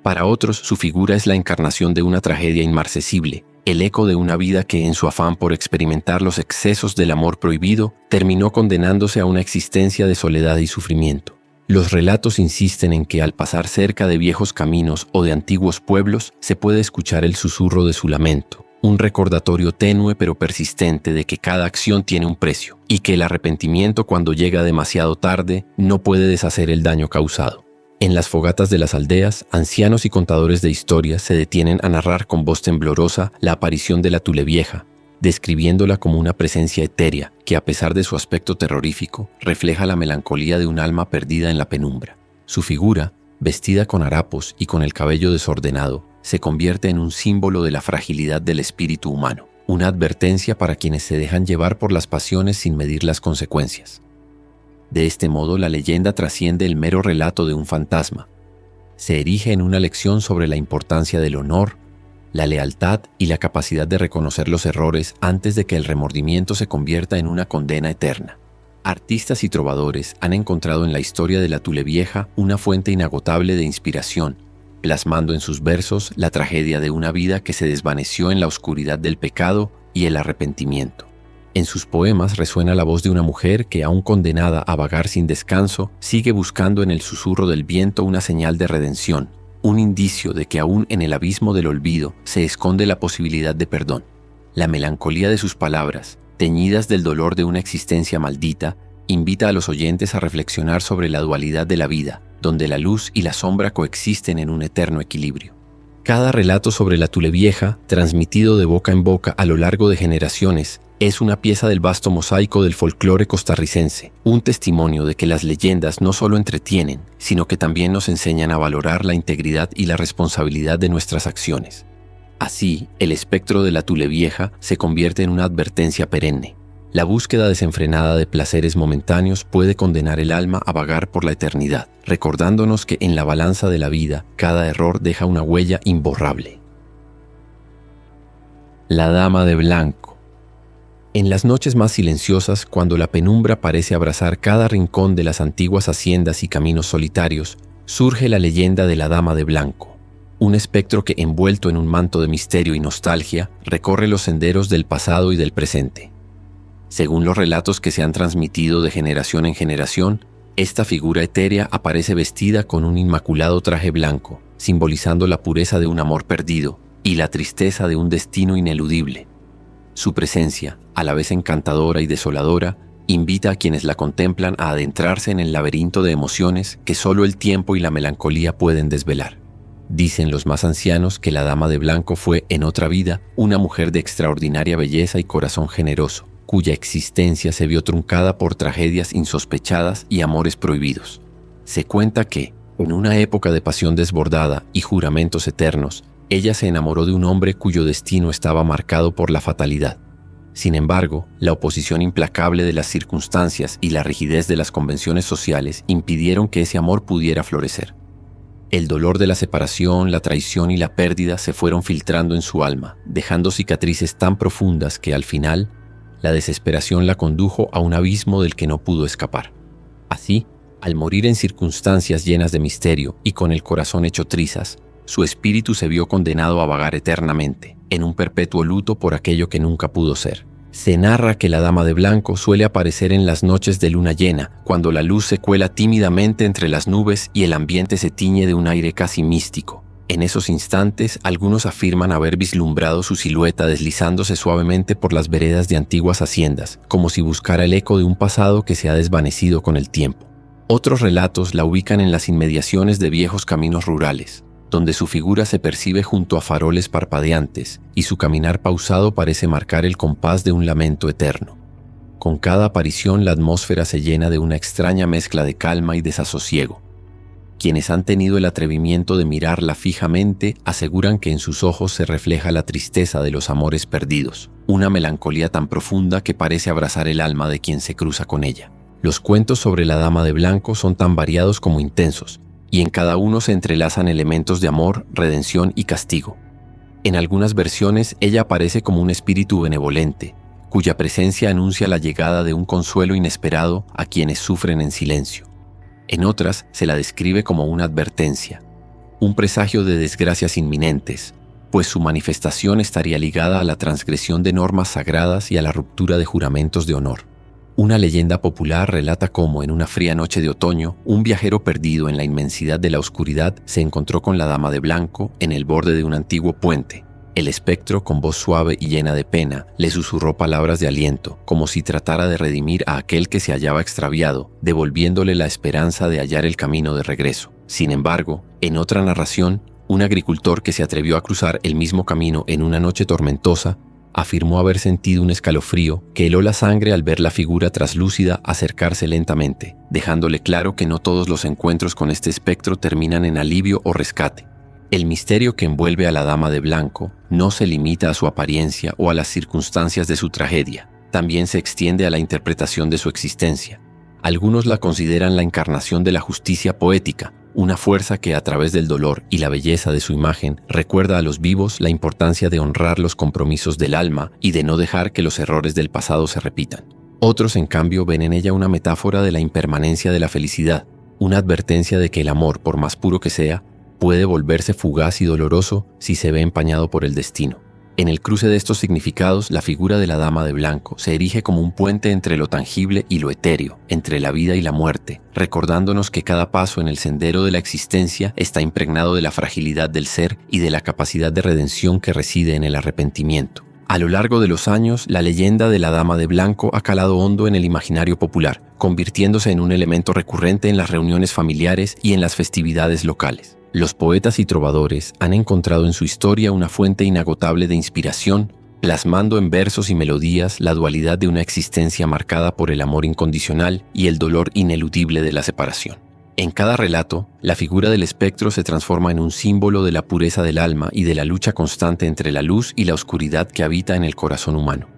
Para otros, su figura es la encarnación de una tragedia inmarcesible, el eco de una vida que, en su afán por experimentar los excesos del amor prohibido, terminó condenándose a una existencia de soledad y sufrimiento. Los relatos insisten en que al pasar cerca de viejos caminos o de antiguos pueblos se puede escuchar el susurro de su lamento, un recordatorio tenue pero persistente de que cada acción tiene un precio y que el arrepentimiento, cuando llega demasiado tarde, no puede deshacer el daño causado. En las fogatas de las aldeas, ancianos y contadores de historias se detienen a narrar con voz temblorosa la aparición de la Thule Vieja, describiéndola como una presencia etérea que, a pesar de su aspecto terrorífico, refleja la melancolía de un alma perdida en la penumbra. Su figura, vestida con harapos y con el cabello desordenado, se convierte en un símbolo de la fragilidad del espíritu humano, una advertencia para quienes se dejan llevar por las pasiones sin medir las consecuencias. De este modo, la leyenda trasciende el mero relato de un fantasma. Se erige en una lección sobre la importancia del honor, la lealtad y la capacidad de reconocer los errores antes de que el remordimiento se convierta en una condena eterna. Artistas y trovadores han encontrado en la historia de la Thule Vieja una fuente inagotable de inspiración, plasmando en sus versos la tragedia de una vida que se desvaneció en la oscuridad del pecado y el arrepentimiento. En sus poemas resuena la voz de una mujer que, aún condenada a vagar sin descanso, sigue buscando en el susurro del viento una señal de redención, un indicio de que aún en el abismo del olvido se esconde la posibilidad de perdón. La melancolía de sus palabras, teñidas del dolor de una existencia maldita, invita a los oyentes a reflexionar sobre la dualidad de la vida, donde la luz y la sombra coexisten en un eterno equilibrio. Cada relato sobre la Thule Vieja, transmitido de boca en boca a lo largo de generaciones, es una pieza del vasto mosaico del folclore costarricense, un testimonio de que las leyendas no solo entretienen, sino que también nos enseñan a valorar la integridad y la responsabilidad de nuestras acciones. Así, el espectro de la Thule Vieja se convierte en una advertencia perenne. La búsqueda desenfrenada de placeres momentáneos puede condenar el alma a vagar por la eternidad, recordándonos que en la balanza de la vida cada error deja una huella imborrable. La Dama de Blanco. En las noches más silenciosas, cuando la penumbra parece abrazar cada rincón de las antiguas haciendas y caminos solitarios, surge la leyenda de la Dama de Blanco, un espectro que, envuelto en un manto de misterio y nostalgia, recorre los senderos del pasado y del presente. Según los relatos que se han transmitido de generación en generación, esta figura etérea aparece vestida con un inmaculado traje blanco, simbolizando la pureza de un amor perdido y la tristeza de un destino ineludible. Su presencia, a la vez encantadora y desoladora, invita a quienes la contemplan a adentrarse en el laberinto de emociones que solo el tiempo y la melancolía pueden desvelar. Dicen los más ancianos que la Dama de Blanco fue, en otra vida, una mujer de extraordinaria belleza y corazón generoso, cuya existencia se vio truncada por tragedias insospechadas y amores prohibidos. Se cuenta que, En una época de pasión desbordada y juramentos eternos, ella se enamoró de un hombre cuyo destino estaba marcado por la fatalidad. Sin embargo, la oposición implacable de las circunstancias y la rigidez de las convenciones sociales impidieron que ese amor pudiera florecer. El dolor de la separación, la traición y la pérdida se fueron filtrando en su alma, dejando cicatrices tan profundas que al final, la desesperación la condujo a un abismo del que no pudo escapar. Así, al morir en circunstancias llenas de misterio y con el corazón hecho trizas, su espíritu se vio condenado a vagar eternamente, en un perpetuo luto por aquello que nunca pudo ser. Se narra que la dama de blanco suele aparecer en las noches de luna llena, cuando la luz se cuela tímidamente entre las nubes y el ambiente se tiñe de un aire casi místico. En esos instantes, algunos afirman haber vislumbrado su silueta deslizándose suavemente por las veredas de antiguas haciendas, como si buscara el eco de un pasado que se ha desvanecido con el tiempo. Otros relatos la ubican en las inmediaciones de viejos caminos rurales, donde su figura se percibe junto a faroles parpadeantes y su caminar pausado parece marcar el compás de un lamento eterno. Con cada aparición la atmósfera se llena de una extraña mezcla de calma y desasosiego. Quienes han tenido el atrevimiento de mirarla fijamente aseguran que en sus ojos se refleja la tristeza de los amores perdidos, una melancolía tan profunda que parece abrazar el alma de quien se cruza con ella. Los cuentos sobre la dama de blanco son tan variados como intensos, y en cada uno se entrelazan elementos de amor, redención y castigo. En algunas versiones ella aparece como un espíritu benevolente, cuya presencia anuncia la llegada de un consuelo inesperado a quienes sufren en silencio. En otras se la describe como una advertencia, un presagio de desgracias inminentes, pues su manifestación estaría ligada a la transgresión de normas sagradas y a la ruptura de juramentos de honor. Una leyenda popular relata cómo, en una fría noche de otoño, un viajero perdido en la inmensidad de la oscuridad se encontró con la dama de blanco en el borde de un antiguo puente. El espectro, con voz suave y llena de pena, le susurró palabras de aliento, como si tratara de redimir a aquel que se hallaba extraviado, devolviéndole la esperanza de hallar el camino de regreso. Sin embargo, en otra narración, un agricultor que se atrevió a cruzar el mismo camino en una noche tormentosa, afirmó haber sentido un escalofrío que heló la sangre al ver la figura traslúcida acercarse lentamente, dejándole claro que no todos los encuentros con este espectro terminan en alivio o rescate. El misterio que envuelve a la dama de blanco no se limita a su apariencia o a las circunstancias de su tragedia, también se extiende a la interpretación de su existencia. Algunos la consideran la encarnación de la justicia poética, una fuerza que a través del dolor y la belleza de su imagen recuerda a los vivos la importancia de honrar los compromisos del alma y de no dejar que los errores del pasado se repitan. Otros, en cambio, ven en ella una metáfora de la impermanencia de la felicidad, una advertencia de que el amor, por más puro que sea, puede volverse fugaz y doloroso si se ve empañado por el destino. En el cruce de estos significados, la figura de la dama de blanco se erige como un puente entre lo tangible y lo etéreo, entre la vida y la muerte, recordándonos que cada paso en el sendero de la existencia está impregnado de la fragilidad del ser y de la capacidad de redención que reside en el arrepentimiento. A lo largo de los años, la leyenda de la dama de blanco ha calado hondo en el imaginario popular, convirtiéndose en un elemento recurrente en las reuniones familiares y en las festividades locales. Los poetas y trovadores han encontrado en su historia una fuente inagotable de inspiración, plasmando en versos y melodías la dualidad de una existencia marcada por el amor incondicional y el dolor ineludible de la separación. En cada relato, la figura del espectro se transforma en un símbolo de la pureza del alma y de la lucha constante entre la luz y la oscuridad que habita en el corazón humano.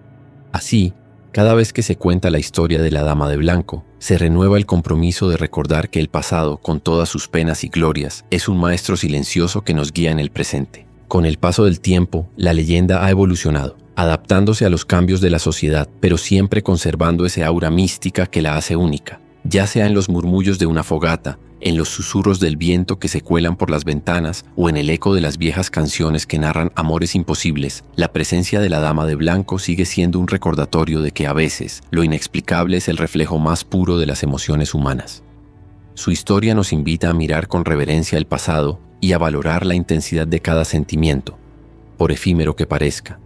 Así, cada vez que se cuenta la historia de la Dama de Blanco, se renueva el compromiso de recordar que el pasado, con todas sus penas y glorias, es un maestro silencioso que nos guía en el presente. Con el paso del tiempo, la leyenda ha evolucionado, adaptándose a los cambios de la sociedad, pero siempre conservando ese aura mística que la hace única, ya sea en los murmullos de una fogata, en los susurros del viento que se cuelan por las ventanas o en el eco de las viejas canciones que narran amores imposibles. La presencia de la Dama de Blanco sigue siendo un recordatorio de que a veces lo inexplicable es el reflejo más puro de las emociones humanas. Su historia nos invita a mirar con reverencia el pasado y a valorar la intensidad de cada sentimiento, por efímero que parezca,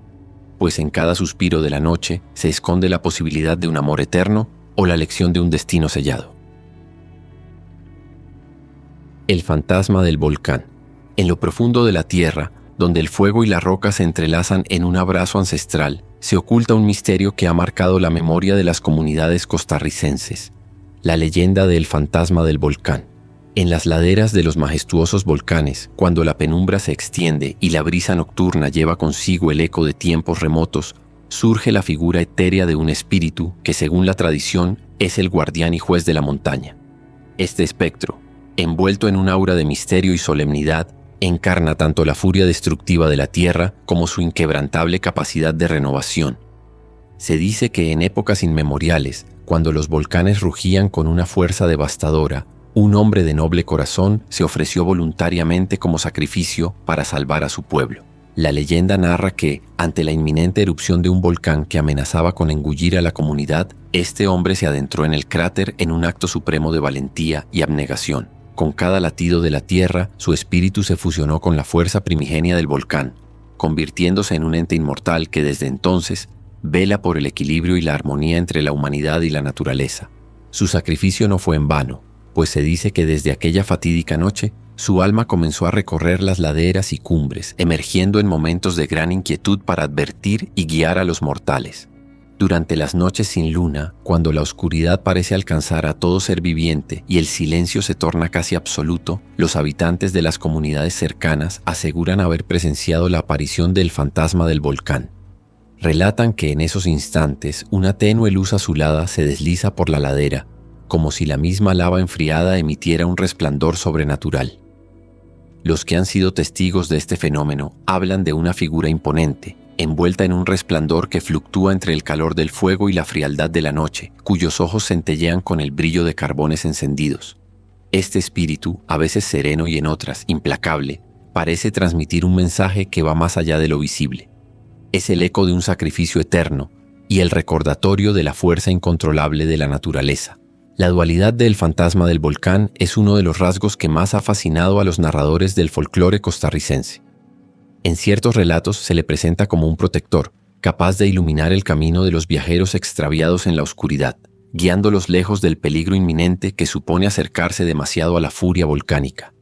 pues en cada suspiro de la noche se esconde la posibilidad de un amor eterno o la lección de un destino sellado. El fantasma del volcán. En lo profundo de la tierra, donde el fuego y la roca se entrelazan en un abrazo ancestral, se oculta un misterio que ha marcado la memoria de las comunidades costarricenses: la leyenda del fantasma del volcán. En las laderas de los majestuosos volcanes, cuando la penumbra se extiende y la brisa nocturna lleva consigo el eco de tiempos remotos, surge la figura etérea de un espíritu que, según la tradición, es el guardián y juez de la montaña. Este espectro, envuelto en un aura de misterio y solemnidad, encarna tanto la furia destructiva de la tierra como su inquebrantable capacidad de renovación. Se dice que en épocas inmemoriales, cuando los volcanes rugían con una fuerza devastadora, un hombre de noble corazón se ofreció voluntariamente como sacrificio para salvar a su pueblo. La leyenda narra que, ante la inminente erupción de un volcán que amenazaba con engullir a la comunidad, este hombre se adentró en el cráter en un acto supremo de valentía y abnegación. Con cada latido de la tierra, su espíritu se fusionó con la fuerza primigenia del volcán, convirtiéndose en un ente inmortal que desde entonces vela por el equilibrio y la armonía entre la humanidad y la naturaleza. Su sacrificio no fue en vano, pues se dice que desde aquella fatídica noche, su alma comenzó a recorrer las laderas y cumbres, emergiendo en momentos de gran inquietud para advertir y guiar a los mortales. Durante las noches sin luna, cuando la oscuridad parece alcanzar a todo ser viviente y el silencio se torna casi absoluto, los habitantes de las comunidades cercanas aseguran haber presenciado la aparición del fantasma del volcán. Relatan que en esos instantes una tenue luz azulada se desliza por la ladera, como si la misma lava enfriada emitiera un resplandor sobrenatural. Los que han sido testigos de este fenómeno hablan de una figura imponente, envuelta en un resplandor que fluctúa entre el calor del fuego y la frialdad de la noche, cuyos ojos centellean con el brillo de carbones encendidos. Este espíritu, a veces sereno y en otras implacable, parece transmitir un mensaje que va más allá de lo visible. Es el eco de un sacrificio eterno y el recordatorio de la fuerza incontrolable de la naturaleza. La dualidad del fantasma del volcán es uno de los rasgos que más ha fascinado a los narradores del folclore costarricense. En ciertos relatos se le presenta como un protector, capaz de iluminar el camino de los viajeros extraviados en la oscuridad, guiándolos lejos del peligro inminente que supone acercarse demasiado a la furia volcánica.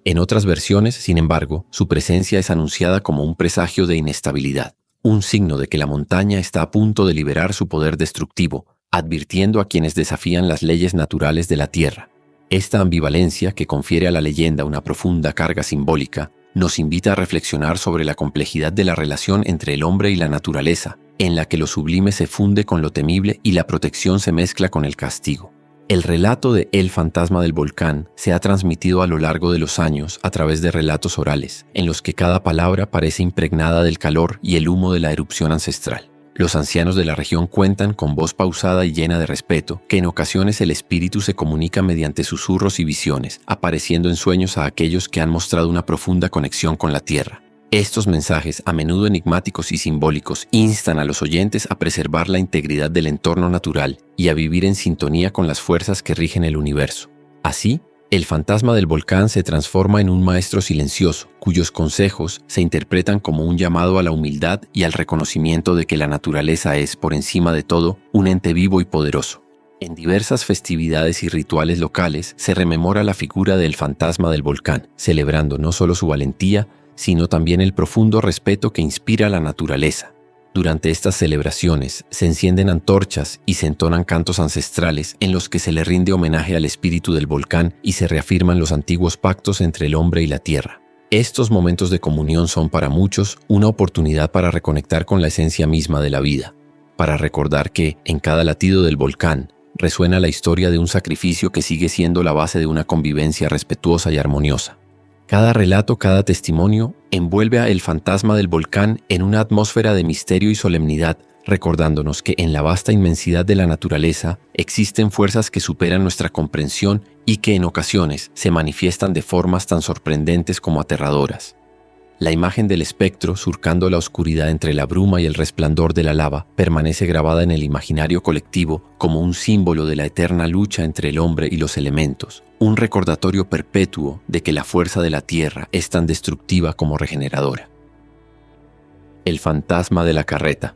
En otras versiones, sin embargo, su presencia es anunciada como un presagio de inestabilidad, un signo de que la montaña está a punto de liberar su poder destructivo, advirtiendo a quienes desafían las leyes naturales de la tierra. Esta ambivalencia, que confiere a la leyenda una profunda carga simbólica, nos invita a reflexionar sobre la complejidad de la relación entre el hombre y la naturaleza, en la que lo sublime se funde con lo temible y la protección se mezcla con el castigo. El relato de El fantasma del volcán se ha transmitido a lo largo de los años a través de relatos orales, en los que cada palabra parece impregnada del calor y el humo de la erupción ancestral. Los ancianos de la región cuentan con voz pausada y llena de respeto que en ocasiones el espíritu se comunica mediante susurros y visiones, apareciendo en sueños a aquellos que han mostrado una profunda conexión con la tierra. Estos mensajes, a menudo enigmáticos y simbólicos, instan a los oyentes a preservar la integridad del entorno natural y a vivir en sintonía con las fuerzas que rigen el universo. Así, el fantasma del volcán se transforma en un maestro silencioso, cuyos consejos se interpretan como un llamado a la humildad y al reconocimiento de que la naturaleza es, por encima de todo, un ente vivo y poderoso. En diversas festividades y rituales locales se rememora la figura del fantasma del volcán, celebrando no solo su valentía, sino también el profundo respeto que inspira la naturaleza. Durante estas celebraciones se encienden antorchas y se entonan cantos ancestrales en los que se le rinde homenaje al espíritu del volcán y se reafirman los antiguos pactos entre el hombre y la tierra. Estos momentos de comunión son para muchos una oportunidad para reconectar con la esencia misma de la vida, para recordar que, en cada latido del volcán, resuena la historia de un sacrificio que sigue siendo la base de una convivencia respetuosa y armoniosa. Cada relato, cada testimonio, envuelve a El fantasma del volcán en una atmósfera de misterio y solemnidad, recordándonos que en la vasta inmensidad de la naturaleza existen fuerzas que superan nuestra comprensión y que en ocasiones se manifiestan de formas tan sorprendentes como aterradoras. La imagen del espectro surcando la oscuridad entre la bruma y el resplandor de la lava permanece grabada en el imaginario colectivo como un símbolo de la eterna lucha entre el hombre y los elementos, un recordatorio perpetuo de que la fuerza de la tierra es tan destructiva como regeneradora. El fantasma de la carreta.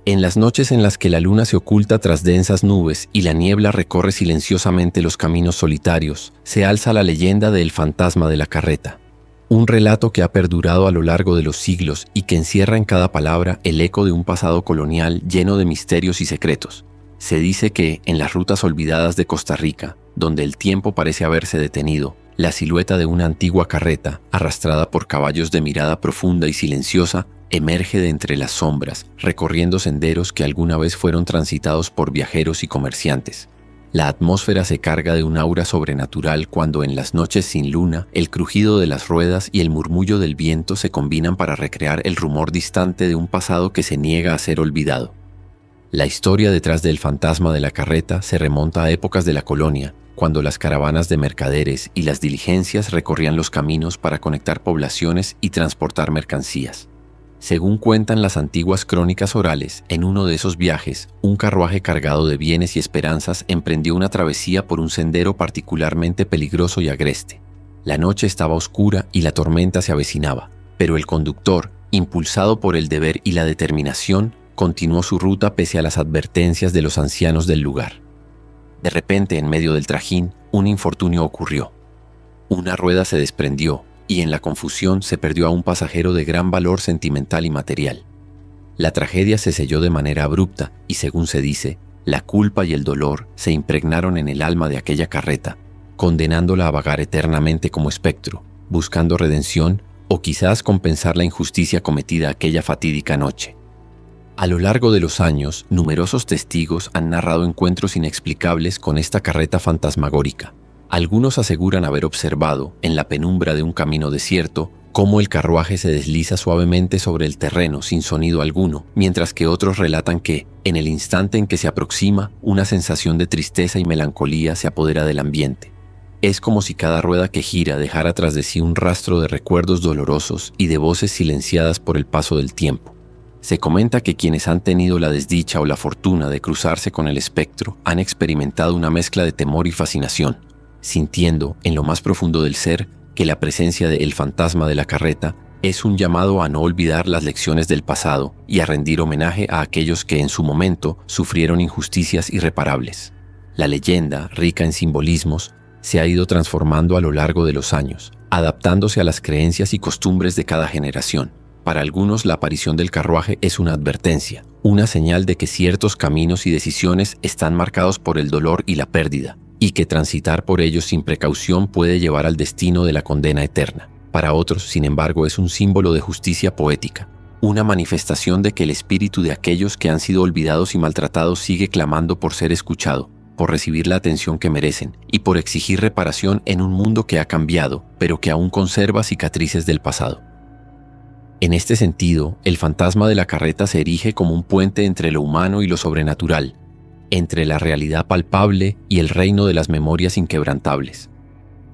En las noches en las que la luna se oculta tras densas nubes y la niebla recorre silenciosamente los caminos solitarios, se alza la leyenda del fantasma de la carreta. Un relato que ha perdurado a lo largo de los siglos y que encierra en cada palabra el eco de un pasado colonial lleno de misterios y secretos. Se dice que, en las rutas olvidadas de Costa Rica, donde el tiempo parece haberse detenido, la silueta de una antigua carreta, arrastrada por caballos de mirada profunda y silenciosa, emerge de entre las sombras, recorriendo senderos que alguna vez fueron transitados por viajeros y comerciantes. La atmósfera se carga de un aura sobrenatural cuando en las noches sin luna, el crujido de las ruedas y el murmullo del viento se combinan para recrear el rumor distante de un pasado que se niega a ser olvidado. La historia detrás del fantasma de la carreta se remonta a épocas de la colonia, cuando las caravanas de mercaderes y las diligencias recorrían los caminos para conectar poblaciones y transportar mercancías. Según cuentan las antiguas crónicas orales, en uno de esos viajes, un carruaje cargado de bienes y esperanzas emprendió una travesía por un sendero particularmente peligroso y agreste. La noche estaba oscura y la tormenta se avecinaba, pero el conductor, impulsado por el deber y la determinación, continuó su ruta pese a las advertencias de los ancianos del lugar. De repente, en medio del trajín, un infortunio ocurrió. Una rueda se desprendió, y en la confusión se perdió a un pasajero de gran valor sentimental y material. La tragedia se selló de manera abrupta y, según se dice, la culpa y el dolor se impregnaron en el alma de aquella carreta, condenándola a vagar eternamente como espectro, buscando redención o quizás compensar la injusticia cometida aquella fatídica noche. A lo largo de los años, numerosos testigos han narrado encuentros inexplicables con esta carreta fantasmagórica. Algunos aseguran haber observado, en la penumbra de un camino desierto, cómo el carruaje se desliza suavemente sobre el terreno sin sonido alguno, mientras que otros relatan que, en el instante en que se aproxima, una sensación de tristeza y melancolía se apodera del ambiente. Es como si cada rueda que gira dejara tras de sí un rastro de recuerdos dolorosos y de voces silenciadas por el paso del tiempo. Se comenta que quienes han tenido la desdicha o la fortuna de cruzarse con el espectro han experimentado una mezcla de temor y fascinación, sintiendo, en lo más profundo del ser, que la presencia del fantasma de la carreta es un llamado a no olvidar las lecciones del pasado y a rendir homenaje a aquellos que en su momento sufrieron injusticias irreparables. La leyenda, rica en simbolismos, se ha ido transformando a lo largo de los años, adaptándose a las creencias y costumbres de cada generación. Para algunos, la aparición del carruaje es una advertencia, una señal de que ciertos caminos y decisiones están marcados por el dolor y la pérdida, y que transitar por ellos sin precaución puede llevar al destino de la condena eterna. Para otros, sin embargo, es un símbolo de justicia poética, una manifestación de que el espíritu de aquellos que han sido olvidados y maltratados sigue clamando por ser escuchado, por recibir la atención que merecen y por exigir reparación en un mundo que ha cambiado, pero que aún conserva cicatrices del pasado. En este sentido, el fantasma de la carreta se erige como un puente entre lo humano y lo sobrenatural, entre la realidad palpable y el reino de las memorias inquebrantables.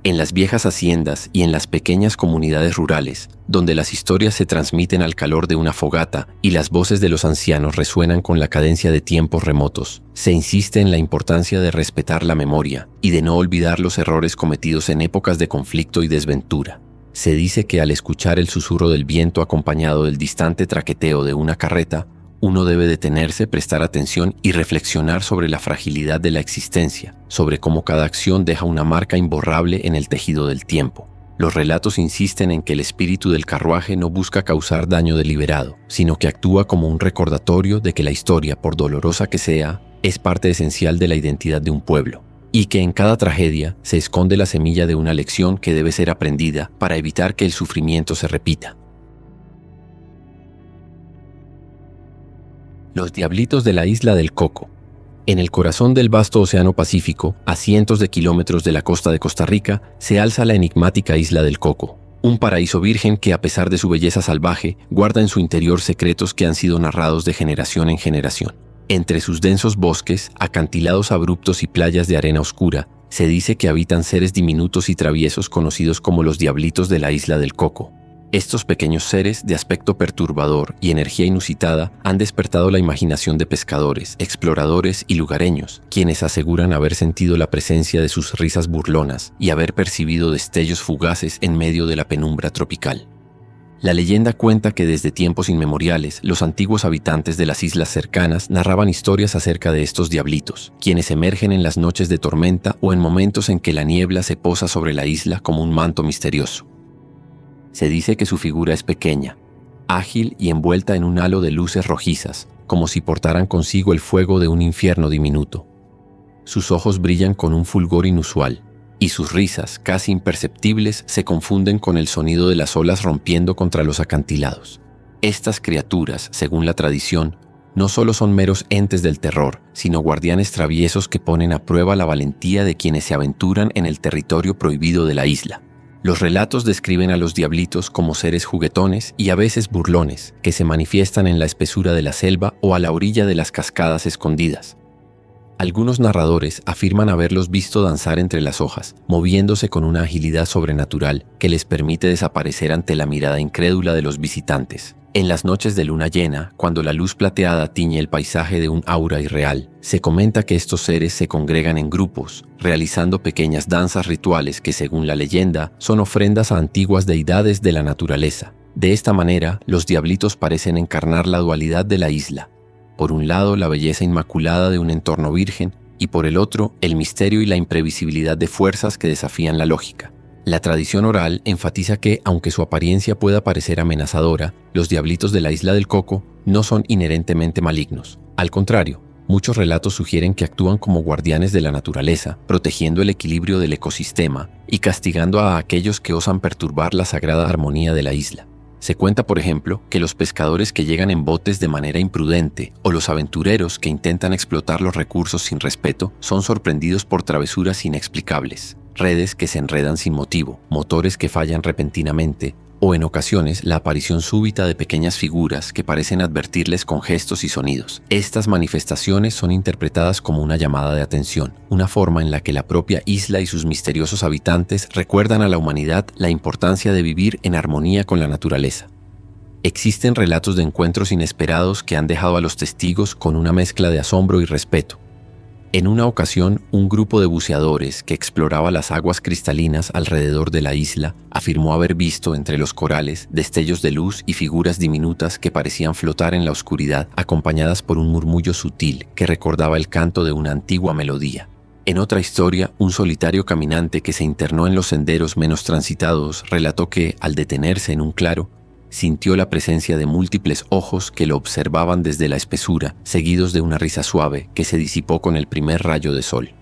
En las viejas haciendas y en las pequeñas comunidades rurales, donde las historias se transmiten al calor de una fogata y las voces de los ancianos resuenan con la cadencia de tiempos remotos, se insiste en la importancia de respetar la memoria y de no olvidar los errores cometidos en épocas de conflicto y desventura. Se dice que al escuchar el susurro del viento acompañado del distante traqueteo de una carreta, uno debe detenerse, prestar atención y reflexionar sobre la fragilidad de la existencia, sobre cómo cada acción deja una marca imborrable en el tejido del tiempo. Los relatos insisten en que el espíritu del carruaje no busca causar daño deliberado, sino que actúa como un recordatorio de que la historia, por dolorosa que sea, es parte esencial de la identidad de un pueblo, y que en cada tragedia se esconde la semilla de una lección que debe ser aprendida para evitar que el sufrimiento se repita. Los diablitos de la isla del Coco. En el corazón del vasto océano Pacífico, a cientos de kilómetros de la costa de Costa Rica, se alza la enigmática isla del Coco, un paraíso virgen que, a pesar de su belleza salvaje, guarda en su interior secretos que han sido narrados de generación en generación. Entre sus densos bosques, acantilados abruptos y playas de arena oscura, se dice que habitan seres diminutos y traviesos conocidos como los diablitos de la isla del Coco. Estos pequeños seres, de aspecto perturbador y energía inusitada, han despertado la imaginación de pescadores, exploradores y lugareños, quienes aseguran haber sentido la presencia de sus risas burlonas y haber percibido destellos fugaces en medio de la penumbra tropical. La leyenda cuenta que desde tiempos inmemoriales, los antiguos habitantes de las islas cercanas narraban historias acerca de estos diablitos, quienes emergen en las noches de tormenta o en momentos en que la niebla se posa sobre la isla como un manto misterioso. Se dice que su figura es pequeña, ágil y envuelta en un halo de luces rojizas, como si portaran consigo el fuego de un infierno diminuto. sus ojos brillan con un fulgor inusual, y sus risas, casi imperceptibles, se confunden con el sonido de las olas rompiendo contra los acantilados. Estas criaturas, según la tradición, no solo son meros entes del terror, sino guardianes traviesos que ponen a prueba la valentía de quienes se aventuran en el territorio prohibido de la isla. Los relatos describen a los diablitos como seres juguetones y a veces burlones, que se manifiestan en la espesura de la selva o a la orilla de las cascadas escondidas. Algunos narradores afirman haberlos visto danzar entre las hojas, moviéndose con una agilidad sobrenatural que les permite desaparecer ante la mirada incrédula de los visitantes. En las noches de luna llena, cuando la luz plateada tiñe el paisaje de un aura irreal, se comenta que estos seres se congregan en grupos, realizando pequeñas danzas rituales que, según la leyenda, son ofrendas a antiguas deidades de la naturaleza. De esta manera, los diablitos parecen encarnar la dualidad de la isla. Por un lado, la belleza inmaculada de un entorno virgen, y por el otro, el misterio y la imprevisibilidad de fuerzas que desafían la lógica. La tradición oral enfatiza que, aunque su apariencia pueda parecer amenazadora, los diablitos de la isla del Coco no son inherentemente malignos. Al contrario, muchos relatos sugieren que actúan como guardianes de la naturaleza, protegiendo el equilibrio del ecosistema y castigando a aquellos que osan perturbar la sagrada armonía de la isla. Se cuenta, por ejemplo, que los pescadores que llegan en botes de manera imprudente o los aventureros que intentan explotar los recursos sin respeto son sorprendidos por travesuras inexplicables. Redes que se enredan sin motivo, motores que fallan repentinamente, o en ocasiones la aparición súbita de pequeñas figuras que parecen advertirles con gestos y sonidos. Estas manifestaciones son interpretadas como una llamada de atención, una forma en la que la propia isla y sus misteriosos habitantes recuerdan a la humanidad la importancia de vivir en armonía con la naturaleza. Existen relatos de encuentros inesperados que han dejado a los testigos con una mezcla de asombro y respeto. En una ocasión, un grupo de buceadores que exploraba las aguas cristalinas alrededor de la isla afirmó haber visto entre los corales destellos de luz y figuras diminutas que parecían flotar en la oscuridad, acompañadas por un murmullo sutil que recordaba el canto de una antigua melodía. En otra historia, un solitario caminante que se internó en los senderos menos transitados relató que, al detenerse en un claro, sintió la presencia de múltiples ojos que lo observaban desde la espesura, seguidos de una risa suave que se disipó con el primer rayo de sol.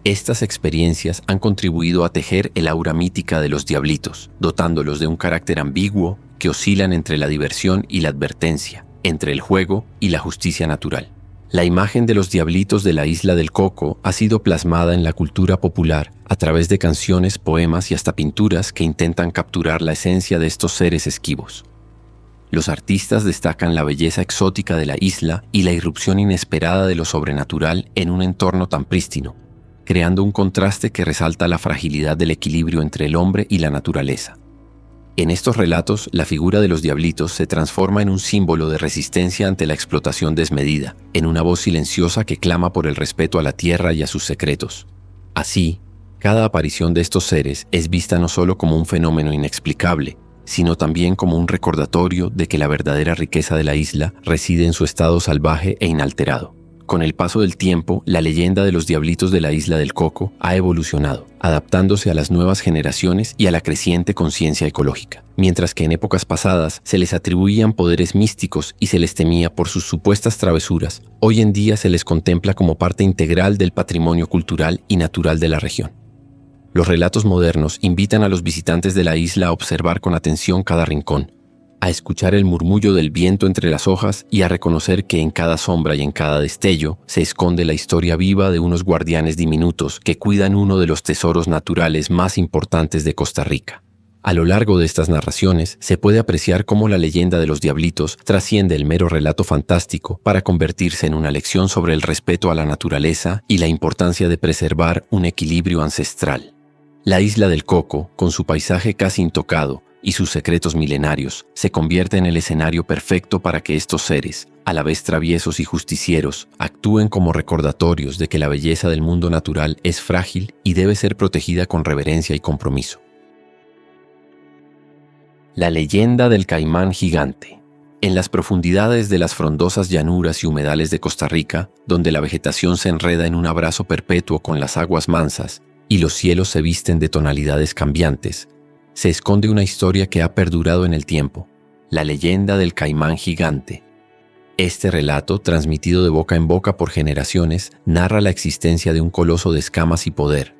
Estas experiencias han contribuido a tejer el aura mítica de los diablitos, dotándolos de un carácter ambiguo que oscilan entre la diversión y la advertencia, entre el juego y la justicia natural. La imagen de los diablitos de la isla del Coco ha sido plasmada en la cultura popular a través de canciones, poemas y hasta pinturas que intentan capturar la esencia de estos seres esquivos. Los artistas destacan la belleza exótica de la isla y la irrupción inesperada de lo sobrenatural en un entorno tan prístino, creando un contraste que resalta la fragilidad del equilibrio entre el hombre y la naturaleza. En estos relatos, la figura de los diablitos se transforma en un símbolo de resistencia ante la explotación desmedida, en una voz silenciosa que clama por el respeto a la tierra y a sus secretos. Así, cada aparición de estos seres es vista no solo como un fenómeno inexplicable, sino también como un recordatorio de que la verdadera riqueza de la isla reside en su estado salvaje e inalterado. Con el paso del tiempo, la leyenda de los diablitos de la isla del Coco ha evolucionado, adaptándose a las nuevas generaciones y a la creciente conciencia ecológica. Mientras que en épocas pasadas se les atribuían poderes místicos y se les temía por sus supuestas travesuras, hoy en día se les contempla como parte integral del patrimonio cultural y natural de la región. Los relatos modernos invitan a los visitantes de la isla a observar con atención cada rincón, a escuchar el murmullo del viento entre las hojas y a reconocer que en cada sombra y en cada destello se esconde la historia viva de unos guardianes diminutos que cuidan uno de los tesoros naturales más importantes de Costa Rica. A lo largo de estas narraciones se puede apreciar cómo la leyenda de los diablitos trasciende el mero relato fantástico para convertirse en una lección sobre el respeto a la naturaleza y la importancia de preservar un equilibrio ancestral. La isla del Coco, con su paisaje casi intocado y sus secretos milenarios, se convierte en el escenario perfecto para que estos seres, a la vez traviesos y justicieros, actúen como recordatorios de que la belleza del mundo natural es frágil y debe ser protegida con reverencia y compromiso. La leyenda del caimán gigante. En las profundidades de las frondosas llanuras y humedales de Costa Rica, donde la vegetación se enreda en un abrazo perpetuo con las aguas mansas y los cielos se visten de tonalidades cambiantes, se esconde una historia que ha perdurado en el tiempo, la leyenda del caimán gigante. Este relato, transmitido de boca en boca por generaciones, narra la existencia de un coloso de escamas y poder,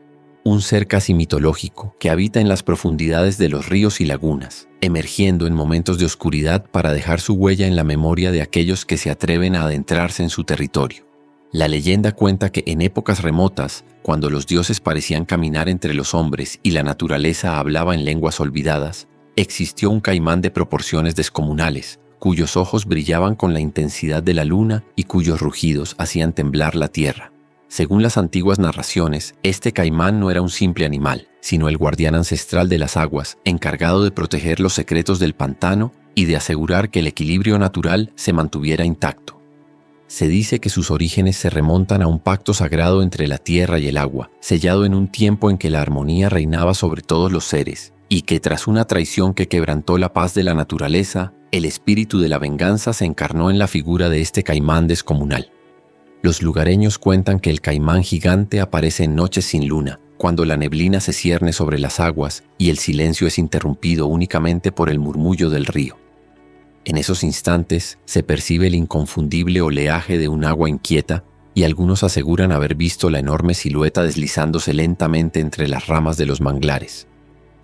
un ser casi mitológico que habita en las profundidades de los ríos y lagunas, emergiendo en momentos de oscuridad para dejar su huella en la memoria de aquellos que se atreven a adentrarse en su territorio. La leyenda cuenta que en épocas remotas, cuando los dioses parecían caminar entre los hombres y la naturaleza hablaba en lenguas olvidadas, existió un caimán de proporciones descomunales, cuyos ojos brillaban con la intensidad de la luna y cuyos rugidos hacían temblar la tierra. Según las antiguas narraciones, este caimán no era un simple animal, sino el guardián ancestral de las aguas, encargado de proteger los secretos del pantano y de asegurar que el equilibrio natural se mantuviera intacto. Se dice que sus orígenes se remontan a un pacto sagrado entre la tierra y el agua, sellado en un tiempo en que la armonía reinaba sobre todos los seres, y que tras una traición que quebrantó la paz de la naturaleza, el espíritu de la venganza se encarnó en la figura de este caimán descomunal. Los lugareños cuentan que el caimán gigante aparece en noches sin luna, cuando la neblina se cierne sobre las aguas y el silencio es interrumpido únicamente por el murmullo del río. En esos instantes se percibe el inconfundible oleaje de un agua inquieta y algunos aseguran haber visto la enorme silueta deslizándose lentamente entre las ramas de los manglares.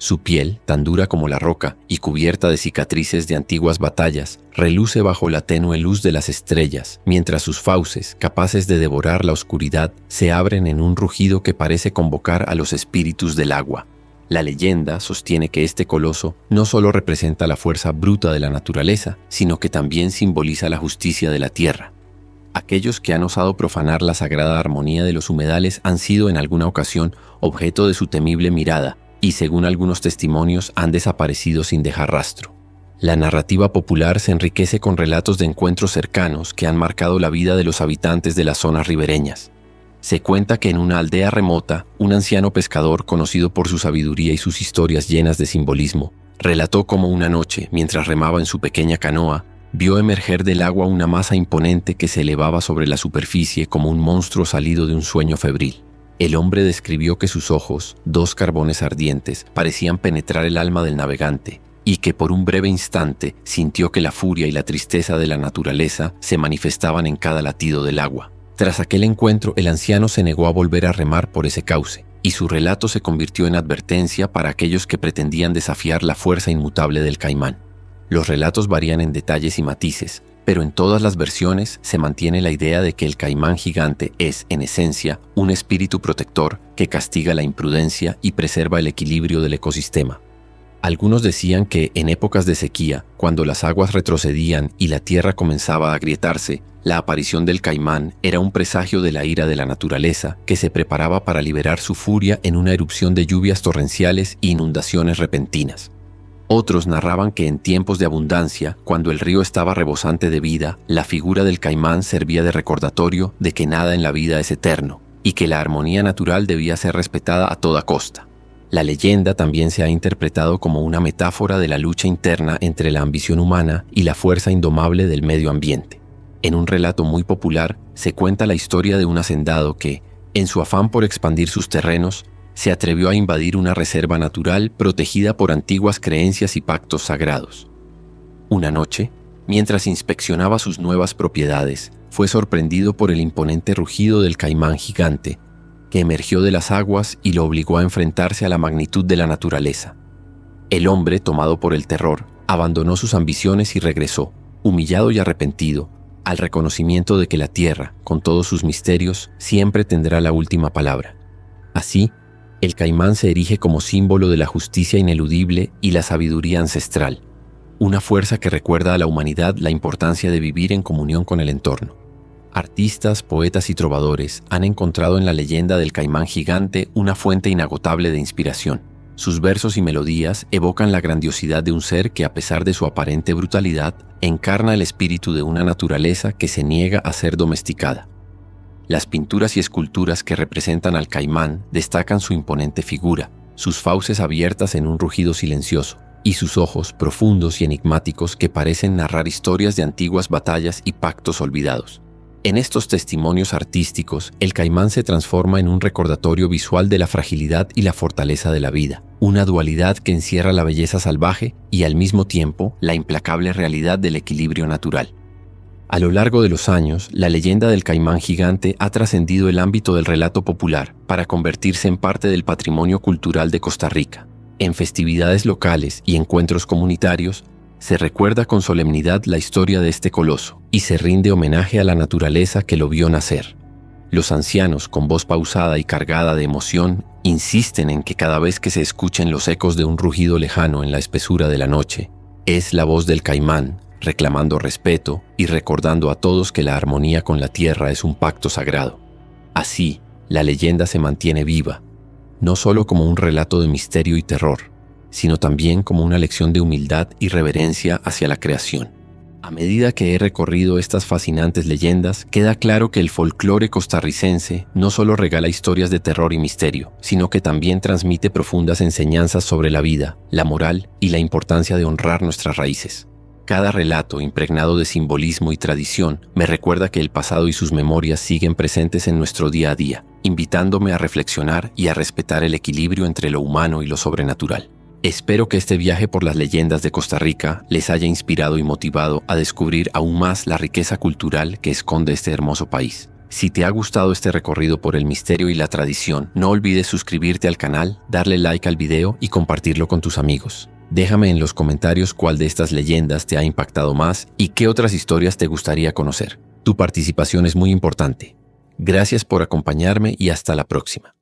Su piel, tan dura como la roca y cubierta de cicatrices de antiguas batallas, reluce bajo la tenue luz de las estrellas, mientras sus fauces, capaces de devorar la oscuridad, se abren en un rugido que parece convocar a los espíritus del agua. La leyenda sostiene que este coloso no solo representa la fuerza bruta de la naturaleza, sino que también simboliza la justicia de la tierra. Aquellos que han osado profanar la sagrada armonía de los humedales han sido en alguna ocasión objeto de su temible mirada, y según algunos testimonios han desaparecido sin dejar rastro. La narrativa popular se enriquece con relatos de encuentros cercanos que han marcado la vida de los habitantes de las zonas ribereñas. Se cuenta que en una aldea remota, un anciano pescador conocido por su sabiduría y sus historias llenas de simbolismo, relató cómo una noche, mientras remaba en su pequeña canoa, vio emerger del agua una masa imponente que se elevaba sobre la superficie como un monstruo salido de un sueño febril. El hombre describió que sus ojos, dos carbones ardientes, parecían penetrar el alma del navegante, y que por un breve instante sintió que la furia y la tristeza de la naturaleza se manifestaban en cada latido del agua. Tras aquel encuentro, el anciano se negó a volver a remar por ese cauce, y su relato se convirtió en advertencia para aquellos que pretendían desafiar la fuerza inmutable del caimán. Los relatos varían en detalles y matices, pero en todas las versiones se mantiene la idea de que el caimán gigante es, en esencia, un espíritu protector que castiga la imprudencia y preserva el equilibrio del ecosistema. Algunos decían que en épocas de sequía, cuando las aguas retrocedían y la tierra comenzaba a agrietarse, la aparición del caimán era un presagio de la ira de la naturaleza que se preparaba para liberar su furia en una erupción de lluvias torrenciales e inundaciones repentinas. Otros narraban que en tiempos de abundancia, cuando el río estaba rebosante de vida, la figura del caimán servía de recordatorio de que nada en la vida es eterno y que la armonía natural debía ser respetada a toda costa. La leyenda también se ha interpretado como una metáfora de la lucha interna entre la ambición humana y la fuerza indomable del medio ambiente. En un relato muy popular se cuenta la historia de un hacendado que, en su afán por expandir sus terrenos, se atrevió a invadir una reserva natural protegida por antiguas creencias y pactos sagrados. Una noche, mientras inspeccionaba sus nuevas propiedades, fue sorprendido por el imponente rugido del caimán gigante, que emergió de las aguas y lo obligó a enfrentarse a la magnitud de la naturaleza. El hombre, tomado por el terror, abandonó sus ambiciones y regresó, humillado y arrepentido, al reconocimiento de que la tierra, con todos sus misterios, siempre tendrá la última palabra. Así, el caimán se erige como símbolo de la justicia ineludible y la sabiduría ancestral, una fuerza que recuerda a la humanidad la importancia de vivir en comunión con el entorno. Artistas, poetas y trovadores han encontrado en la leyenda del caimán gigante una fuente inagotable de inspiración. Sus versos y melodías evocan la grandiosidad de un ser que, a pesar de su aparente brutalidad, encarna el espíritu de una naturaleza que se niega a ser domesticada. Las pinturas y esculturas que representan al caimán destacan su imponente figura, sus fauces abiertas en un rugido silencioso, y sus ojos profundos y enigmáticos que parecen narrar historias de antiguas batallas y pactos olvidados. En estos testimonios artísticos, el caimán se transforma en un recordatorio visual de la fragilidad y la fortaleza de la vida, una dualidad que encierra la belleza salvaje y al mismo tiempo la implacable realidad del equilibrio natural. A lo largo de los años, la leyenda del caimán gigante ha trascendido el ámbito del relato popular para convertirse en parte del patrimonio cultural de Costa Rica. En festividades locales y encuentros comunitarios, se recuerda con solemnidad la historia de este coloso y se rinde homenaje a la naturaleza que lo vio nacer. Los ancianos, con voz pausada y cargada de emoción, insisten en que cada vez que se escuchen los ecos de un rugido lejano en la espesura de la noche, es la voz del caimán, reclamando respeto y recordando a todos que la armonía con la tierra es un pacto sagrado. Así, la leyenda se mantiene viva, no solo como un relato de misterio y terror, sino también como una lección de humildad y reverencia hacia la creación. A medida que he recorrido estas fascinantes leyendas, queda claro que el folclore costarricense no solo regala historias de terror y misterio, sino que también transmite profundas enseñanzas sobre la vida, la moral y la importancia de honrar nuestras raíces. Cada relato, impregnado de simbolismo y tradición, me recuerda que el pasado y sus memorias siguen presentes en nuestro día a día, invitándome a reflexionar y a respetar el equilibrio entre lo humano y lo sobrenatural. Espero que este viaje por las leyendas de Costa Rica les haya inspirado y motivado a descubrir aún más la riqueza cultural que esconde este hermoso país. Si te ha gustado este recorrido por el misterio y la tradición, no olvides suscribirte al canal, darle like al video y compartirlo con tus amigos. Déjame en los comentarios cuál de estas leyendas te ha impactado más y qué otras historias te gustaría conocer. Tu participación es muy importante. Gracias por acompañarme y hasta la próxima.